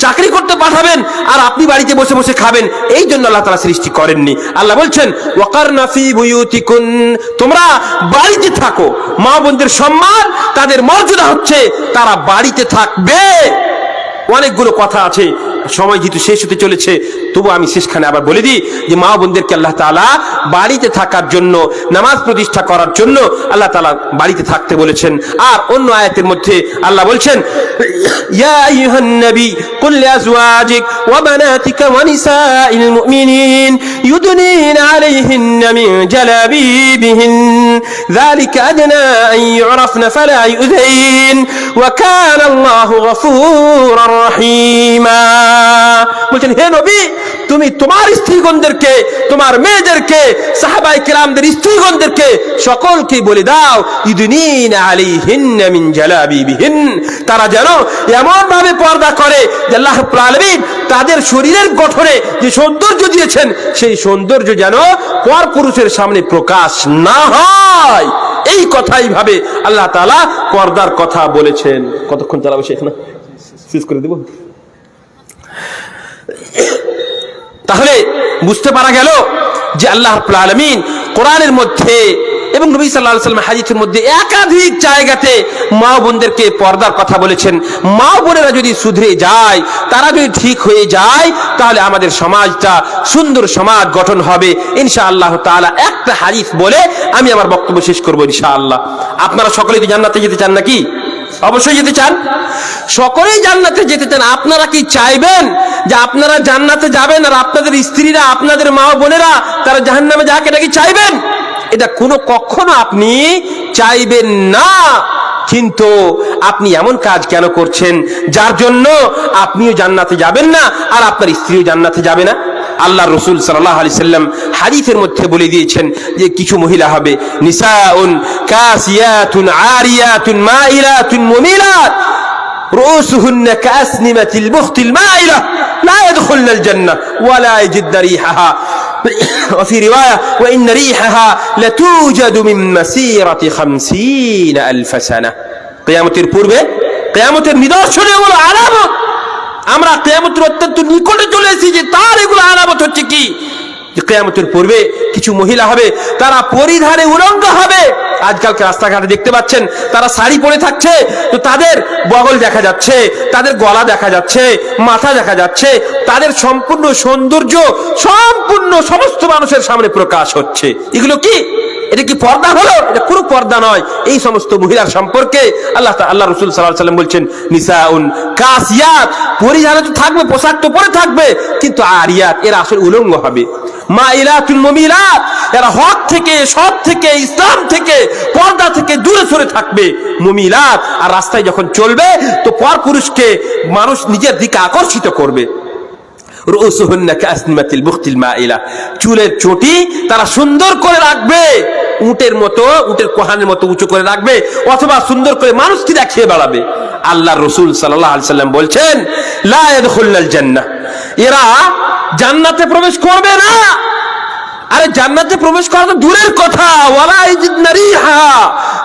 চাকরি করতে পাঠাবেন আর আপনি বাড়িতে বসে বসে খাবেন। এই জন্য আল্লাহ তাআলা সৃষ্টি করেননি। আল্লাহ বলছেন ওয়াকারনা ফী বুয়ুতিকুন, তোমরা বাড়িতে থাকো। মা বোনদের সম্মান, তাদের মর্যাদা হচ্ছে তারা বাড়িতে থাকবে। অনেকগুলো কথা আছে, সময় যেহেতু শেষ হতে চলেছে তবু আমি শেষখানে আবার বলে দিই যে মা বোনদেরকে আল্লাহ তাআলা বাড়িতে থাকার জন্য, নামাজ প্রতিষ্ঠা করার জন্য আল্লাহ তাআলা বাড়িতে থাকতে বলেছেন। আর অন্য আয়াতের মধ্যে আল্লাহ বলছেন ইয়া আইয়ুহান নবী কুল লিআজওয়াজিক ওয়া বানাতিকা ওয়া নিসাইল মুমিনিন ইউদনিনা আলাইহিন্না মিন জালাবিবিহিন যালিকা আদনা আন ইউরাফনা ফালা ইউযাইন ওয়া কানা আল্লাহু গফুরার রহিমা। বলছেন হে নবী, তুমি তোমার স্ত্রীগণদেরকে, তোমার মেয়েদেরকে, সাহাবায়ে কেরামদের স্ত্রীগণদেরকে সকলকে বলে দাও ইউদনিনা আলাইহিন্না মিন জালাবিবিহিন, তারা যেন এমন ভাবে পর্দা করে যে আল্লাহ রাব্বুল আলামিন তাদের শরীরের গঠনে যে সৌন্দর্য দিয়েছেন সেই সৌন্দর্য যেন পরপুরুষের সামনে প্রকাশ না হয়। এই কথাই ভাবে আল্লাহ তাআলা পর্দার কথা বলেছেন। কতক্ষণ চালাবো সেখানে শেষ করে দেব। তাহলে বুঝতে পারা গেল যে আল্লাহ রাব্বুল আলামিন কোরআনের মধ্যে এবং নবী সাল্লাল্লাহু আলাইহি ওয়াসাল্লাম হাদিসের মধ্যে একাধিক জায়গাতে মা বোনদেরকে পর্দার কথা বলেছেন। মা বোনেরা যদি শুধরে যায়, তারা যদি ঠিক হয়ে যায়, তাহলে আমাদের সমাজটা সুন্দর সমাজ গঠন হবে ইনশাআল্লাহ তাআলা। একটা হাদিস বলে আমি আমার বক্তব্য শেষ করব ইনশাআল্লাহ। আপনারা সকলেই তো জান্নাতে যেতে চান নাকি? অবশ্যই যেতে চান, সকলেই জান্নাতে যেতে চান। আপনারা কি চাইবেন যে আপনারা জান্নাতে যাবেন আর আপনাদের স্ত্রীরা, আপনাদের মা বোনেরা তারা জাহান্নামে যাক? এটা কি চাইবেন? এটা কখনো আপনি চাইবেন না। কিন্তু আপনি এমন কাজ কেন করছেন যার জন্য আপনিও জান্নাতে যাবেন না আর আপনার স্ত্রীও জান্নাতে যাবে না? আল্লাহ রসুল সাল্লাল্লাহু আলাইহি সাল্লাম হাদিসের মধ্যে বলে দিয়েছেন যে কিছু মহিলা হবে, নিসাউন কাসিয়াতুন আরিয়াতুন মাইলাতুন মুমিলাত রুসুহুন্না কাসনিমাতিল বুখতিল মাইলা লা ইয়াদখুলনাল জান্নাহ ওয়া লা ইয়াজিদনা রিহাহা وفي رواية وإن ريحها لتوجد من مسيرة 50,000 سنة। কিয়ামতের পূর্বে, কিয়ামতের নিদর্শনে এগুলো আলামত। আমরা কিয়ামতের অত্যন্ত নিকটে চলে এসেছি, যে তার এগুলো আলামত হচ্ছে কি? যে কিয়ামতের পূর্বে কিছু মহিলা হবে, তারা পরিধানে উলঙ্গ হবে। আজকালকে রাস্তাঘাটে দেখতে পাচ্ছেন তারা শাড়ি পরে থাকছে, তো তাদের বগল দেখা যাচ্ছে, তাদের গলা দেখা যাচ্ছে, মাথা দেখা যাচ্ছে, তাদের সম্পূর্ণ সৌন্দর্য সম্পূর্ণ সমস্ত মানুষের সামনে প্রকাশ হচ্ছে। এগুলো কি? এটা কি পর্দা হলো? এটা কোনো পর্দা নয়। এই সমস্ত মহিলার সম্পর্কে আল্লাহ রাসূল সাল্লাল্লাহু আলাইহি সাল্লাম বলছেন নিসাউন কাসিয়াত, পরিধানে তো থাকবে, পোশাক তো পরে থাকবে, কিন্তু আরিয়াত, এরা আসলে উলঙ্গ হবে। মাইলাতুল মুমিলাত, এরা হক থেকে, সৎ থেকে, ইসলাম থেকে, পর্দা থেকে দূরে সরে থাকবে। মুমিলাত, আর রাস্তায় যখন চলবে তো পরপুরুষকে মানুষ নিজের দিকে আকর্ষিত করবে। রুসুহুন্না কাসনিমাতিল বুখতিল মাইলা, চুলের চটি তারা সুন্দর করে রাখবে, উটের মতো, উটের কোহানের মতো উঁচু করে রাখবে, অথবা সুন্দর করে মানুষকে দেখিয়ে বেড়াবে। আল্লাহর রাসূল সাল্লাল্লাহু আলাইহি সাল্লাম বলছেন লা ইয়াদখুলনাল জান্নাহ, এরা জান্নাতে প্রবেশ করবে না। আরে জান্নাতে প্রবেশ করা তো দূরের কথা, ওয়ালা ইয়াজিদনা রিহা,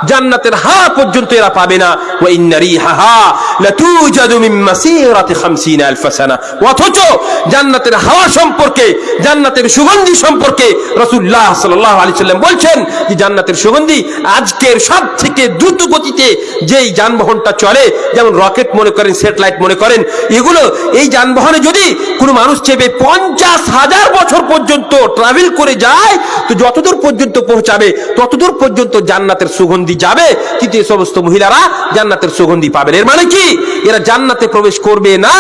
জান্নাতের হাওয়া পর্যন্ত এরা পাবে না। ওয়া ইন্না রিহাহা লাতুজাদু মিন মাসিরাতি 50,000 সানা, অথচ জান্নাতের হাওয়া সম্পর্কে, জান্নাতের সুগন্ধি সম্পর্কে রাসূলুল্লাহ সাল্লাল্লাহু আলাইহি সাল্লাম বলছেন যে জান্নাতের সুগন্ধি আজকের সব থেকে দ্রুত গতিতে যেই যানবাহনটা চলে, যেমন রকেট মনে করেন, স্যাটেলাইট মনে করেন, এগুলো, এই যানবাহনে যদি কোনো মানুষ চেপে 50,000 বছর পর্যন্ত ট্রাভেল করে যায়, তো যতদূর পর্যন্ত পৌঁছাবে ততদূর পর্যন্ত জান্নাতের সুগন্ধি যাবে, কিন্তু এই সমস্ত মহিলারা জান্নাতের সুগন্ধি পাবে। এর মানে কি? এরা জান্নাতে প্রবেশ করবে না,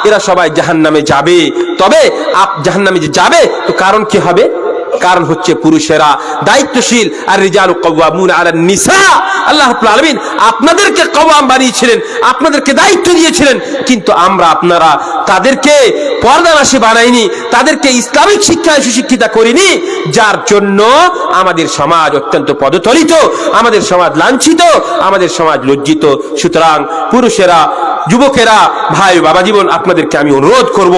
এরা সবাই জাহান্নামে যাবে। তবে জাহান্নামে যে যাবে, তো কারণ কি হবে? কারণ হচ্ছে পুরুষেরা দায়িত্বশীল, আর রিজালু কাওয়ামুন আলান নিসা। আল্লাহ রাব্বুল আলামিন আপনাদেরকে কাওয়াম বানিয়েছিলেন, আপনাদেরকে দায়িত্ব দিয়েছিলেন, কিন্তু আপনারা তাদেরকে পর্দানাশী বানাইনি, তাদেরকে ইসলামিক শিক্ষায় সুশিক্ষিতা করিনি, যার জন্য আমাদের সমাজ অত্যন্ত পদতলিত, আমাদের সমাজ লাঞ্ছিত, আমাদের সমাজ লজ্জিত। সুতরাং পুরুষেরা, যুবকেরা, ভাই বাবা জীবন, আপনাদেরকে আমি অনুরোধ করব,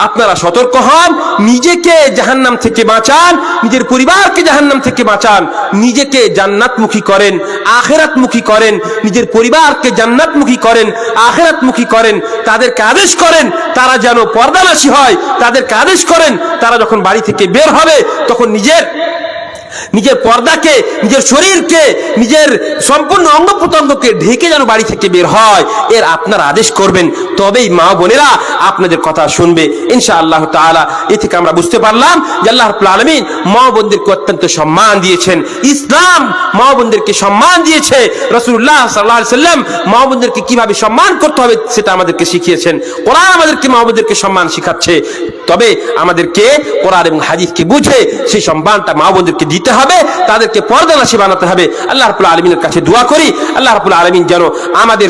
আপনারা সতর্ক হন, নিজেকে জাহান্নাম থেকে বাঁচান, নিজের পরিবারকে জাহান্নাম থেকে বাঁচান, নিজেকে জান্নাতমুখী করেন, আখিরাতমুখী করেন, নিজের পরিবারকে জান্নাতমুখী করেন, আখিরাতমুখী করেন। তাদেরকে আদেশ করেন তারা যেন পর্দানাশী হয়, তাদেরকে আদেশ করেন তারা যখন বাড়ি থেকে বের হবে তখন নিজের পর্দাকে, নিজের শরীরকে, নিজের সম্পূর্ণ অঙ্গ প্রত্যঙ্গকে ঢেকে যেন বাড়ি থেকে বের হয়, এর আপনারা আদেশ করবেন। তবেই মা বোনেরা আপনাদের কথা শুনবে ইনশাআল্লাহ তাআলা। এ থেকে আমরা বুঝতে পারলাম যে আল্লাহ রাব্বুল আলামিন মা বোনদেরকে অত্যন্ত সম্মান দিয়েছেন, ইসলাম মা বোনদেরকে সম্মান দিয়েছে, রাসূলুল্লাহ সাল্লাল্লাহু আলাইহি সাল্লাম মা বোনদেরকে কিভাবে সম্মান করতে হবে সেটা আমাদেরকে শিখিয়েছেন, কোরআন আমাদেরকে মা বোনদেরকে সম্মান শিখাচ্ছে। তবে আমাদেরকে কোরআন এবং হাদিসকে বুঝে সেই সম্মানটা মা বোনদেরকে দিতে হবে, তাদেরকে পর্দানাশী বানাতে হবে। আল্লাহ রাব্বুল আলামিনের কাছে দোয়া করি আল্লাহ রাব্বুল আলামিন যেন আমাদের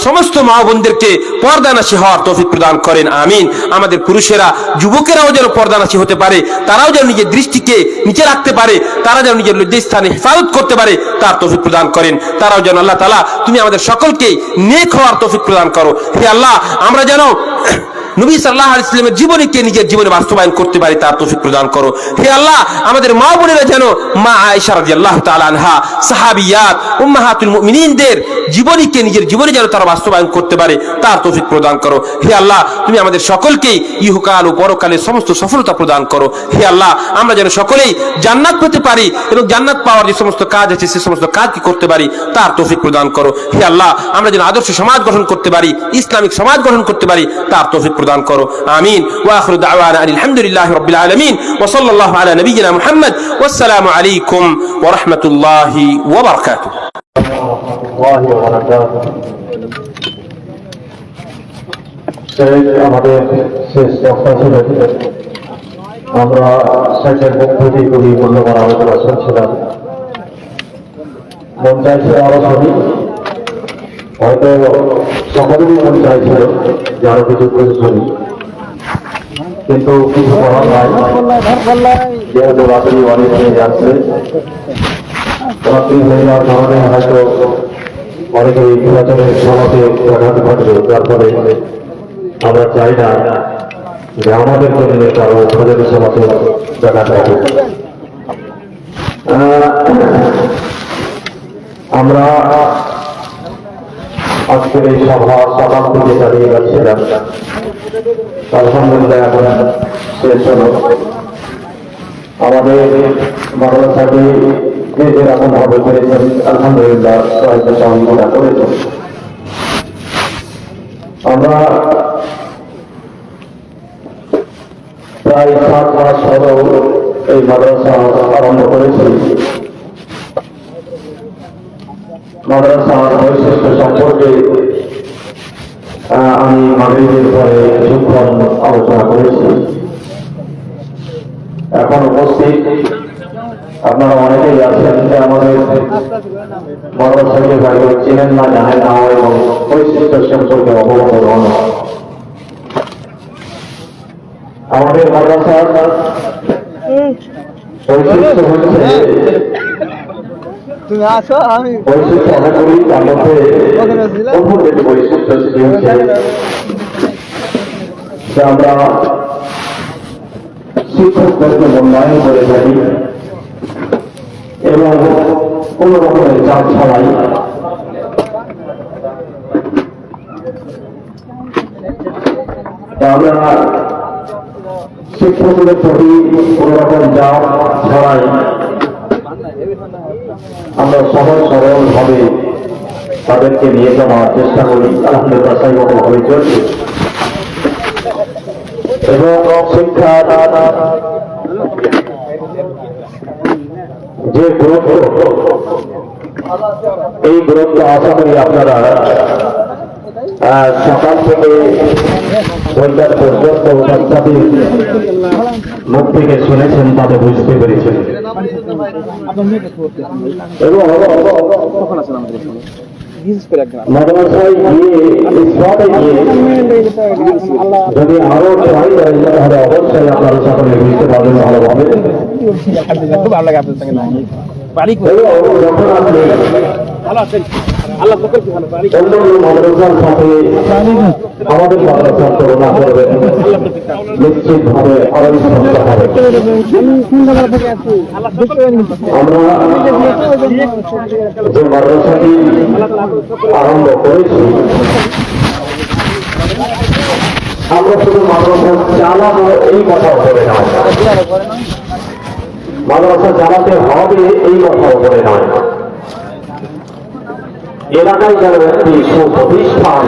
সমস্ত মা বোনদেরকে পর্দানাশী হওয়ার তৌফিক প্রদান করেন, আমিন। আমাদের পুরুষেরা, যুবকেরাও যেন পর্দানাশী হতে পারে, তারাও যেন নিজের দৃষ্টিকে নিচে রাখতে পারে, তারা যেন নিজের লজ্জাস্থানে হেফাজত করতে পারে, তার তৌফিক প্রদান করেন। তারাও যেন, আল্লাহ তাআলা তুমি আমাদের সকলকে নেক হওয়ার তৌফিক প্রদান করো। হে আল্লাহ, আমরা যেন নবী সাল্লাল্লাহু আলাইহি ওয়াসাল্লামের জীবনীকে নিজের জীবনে বাস্তবায়ন করতে পারি, তার তৌফিক প্রদান করো। হে আল্লাহ, আমাদের মা বোনেরা যেন মা আয়েশা রাদিয়াল্লাহু তাআলা আনহা, সাহাবিয়াত, উম্মাহাতুল মুমিনিনদের জীবনীকে নিজের জীবনে যেন তারা বাস্তবায়ন করতে পারে, তার তৌফিক প্রদান করো। হে আল্লাহ, তুমি আমাদের সকলকে ইহকাল ও পরকালে সমস্ত সফলতা প্রদান করো। হে আল্লাহ, আমরা যেন সকলেই জান্নাত পেতে পারি এবং জান্নাত পাওয়ার যে সমস্ত কাজ আছে সে সমস্ত কাজকে করতে পারি, তার তৌফিক প্রদান করো। হে আল্লাহ, আমরা যেন আদর্শ সমাজ গঠন করতে পারি, ইসলামিক সমাজ গঠন করতে পারি, তার তৌফিক প্রদান করো, আমিন। ওয়া আখিরু দাওয়ানা আলহামদুলিল্লাহি রাব্বিল আলামিন ওয়া সাল্লাল্লাহু আলা নাবিয়িনা মুহাম্মদ ওয়াসসালামু আলাইকুম ওয়া রাহমাতুল্লাহি ওয়া বারাকাতুহু। الله وبركاته আমাদের শেষ বক্তা ছিলেন আমরা শেখের পক্ষ থেকে খুবই মূল্যবান আলোচনা শুনছিলাম মন চাইছে আরো শুনি হয়তো সকলেরই মন চাইছিল যে আরো কিছু শুনি কিন্তু কিছু করার নাই যেহেতু রাত্রি অনেক হয়ে যাচ্ছে রাত্রি হয়ে যাওয়ার কারণে হয়তো অনেকে নির্বাচনের সমাজে ব্যাঘাত ঘটবে যার ফলে আমরা চাই না যে আমাদের জন্য কারো প্রজাতি সমাজে ব্যাঘাত ঘটবে আমরা আজকের এই সভা সকাল থেকে চালিয়ে যাচ্ছিলাম আলহামদুলিল্লাহ এখন শেষ হলো আমাদের মাদ্রাসাকে যে যেরকম ভাবে করেছেন আলহামদুলিল্লাহ সহায়তা সহযোগিতা করেছেন আমরা প্রায় 7 মাস হলেও এই মাদ্রাসা আরম্ভ করেছি মাদ্রাসার বৈশিষ্ট্য সম্পর্কে আমি মাগরিবের পরে কিছুক্ষণ আলোচনা করেছি এখন উপস্থিত আপনারা অনেকেই আছেন যে আমাদের মাদ্রাসাকে হয়তো চেনেন না জানেন না এবং বৈশিষ্ট্য সম্পর্কে অবগত নন আমাদের মাদ্রাসার বৈশিষ্ট্য হচ্ছে বৈশিষ্ট্য অনেকগুলি তার মধ্যে প্রথম যেটি বৈশিষ্ট্য সেটি হচ্ছে যে আমরা শিক্ষকদেরকে মূল্যায়ন করে থাকি এবং কোন রকমের চাপ ছাড়াই আমরা শিক্ষকদের প্রতি কোন রকম চাপ ছাড়াই আমরা সহজ সরল ভাবে তাদেরকে নিয়ে যাওয়ার চেষ্টা করি আলহামদুলিল্লাহ ভাবে চলছে এবং শিক্ষা যে গুরুত্ব এই গুরুত্ব আশা করি আপনারা সকাল থেকে সন্ধ্যার পর্যন্ত বাচ্চাদের মুখ থেকে শুনেছেন তাদের বুঝতে পেরেছেন এবং মাদ্রাসায় গিয়ে ইসলামে গিয়ে যদি আরো ট্রাই দেয় তাহলে অবশ্যই আপনারা সকলে বুঝতে পারবেন ভালোভাবে যখন আপনি অন্যান্য মাদ্রাসার সাথে আমাদের মাদ্রাসার তুলনা করবেন নিশ্চিত ভাবে আরো স্পষ্ট হবে আমরা যে মাদ্রাসাটি আরম্ভ করেছি আমরা শুধু মাদ্রাসা চালাবো এই কথা বলে নয় মাদ্রাসা চালাতে হবে এই কথা বলে নয় এলাকায় যেন একটি সুপ্রতিষ্ঠান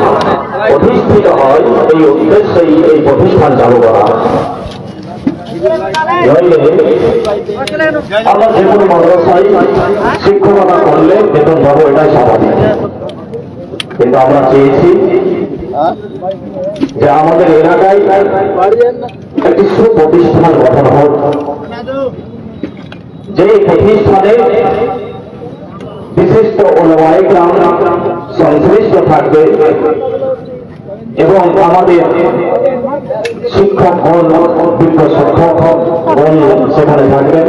প্রতিষ্ঠিত হয় এই উদ্দেশ্যেই এই প্রতিষ্ঠান চালু করা আমরা যে কোনো মাদ্রাসায় শিক্ষকতা করলে বেতন পাবো এটাই স্বাভাবিক কিন্তু আমরা চেয়েছি যে আমাদের এলাকায় একটি সুপ্রতিষ্ঠান গঠন হোক যে প্রতিষ্ঠানে বিশিষ্ট ওলামায়ে কেরাম সংশ্লিষ্ট থাকবে এবং আমাদের শিক্ষকগণ বিজ্ঞ শিক্ষকগণ সেখানে থাকবেন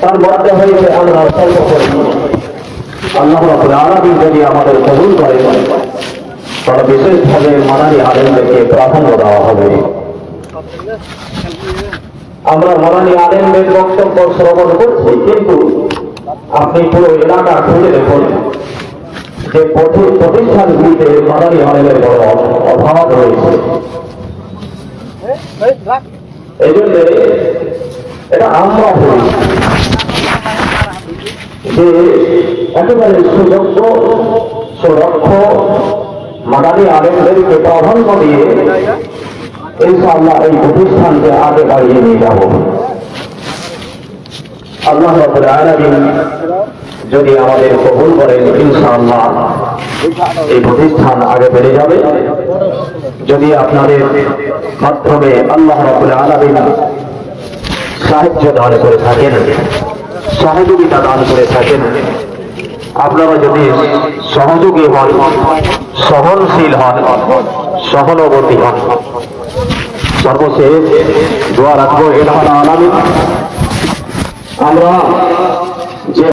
তার মধ্যে হয়েছে আমরা সর্বোপরি আল্লাহ রাব্বুল আলামিন যদি আমাদের কবুল করে তাহলে বিশেষভাবে মাদানী আলেমদেরকে প্রাধান্য দেওয়া হবে আমরা মাদানী আলেমদের বক্তব্য শ্রবণ করছি কিন্তু আপনি পুরো এলাকা খুঁজে দেখুন যে প্রতিষ্ঠানগুলিতে মাদানী আলেমের বড় অভাব রয়েছে এই জন্য এটা আমরা বলি যে একেবারে সুযোগ্য সুরক্ষ মাদানী আলেমদেরকে প্রাধান্য দিয়ে ইনশাআল্লাহ এই প্রতিষ্ঠানকে আগে বাড়িয়ে নিয়ে যাব আল্লাহ রাব্বুল আলামিন যদি আমাদের কবুল করেন ইনশাআল্লাহ এই প্রতিষ্ঠান আগে বেড়ে যাবে। যদি আপনাদের মাধ্যমে আল্লাহ রাব্বুল আলামিন সাহায্য দান করে থাকেন, সহযোগিতা দান করে থাকেন, আপনারা যদি সহযোগী হন, সহনশীল হন, সহানুভূতি হন, সর্বশেষ দোয়া রাখবো ইলাহুল আলামিন আমরা যে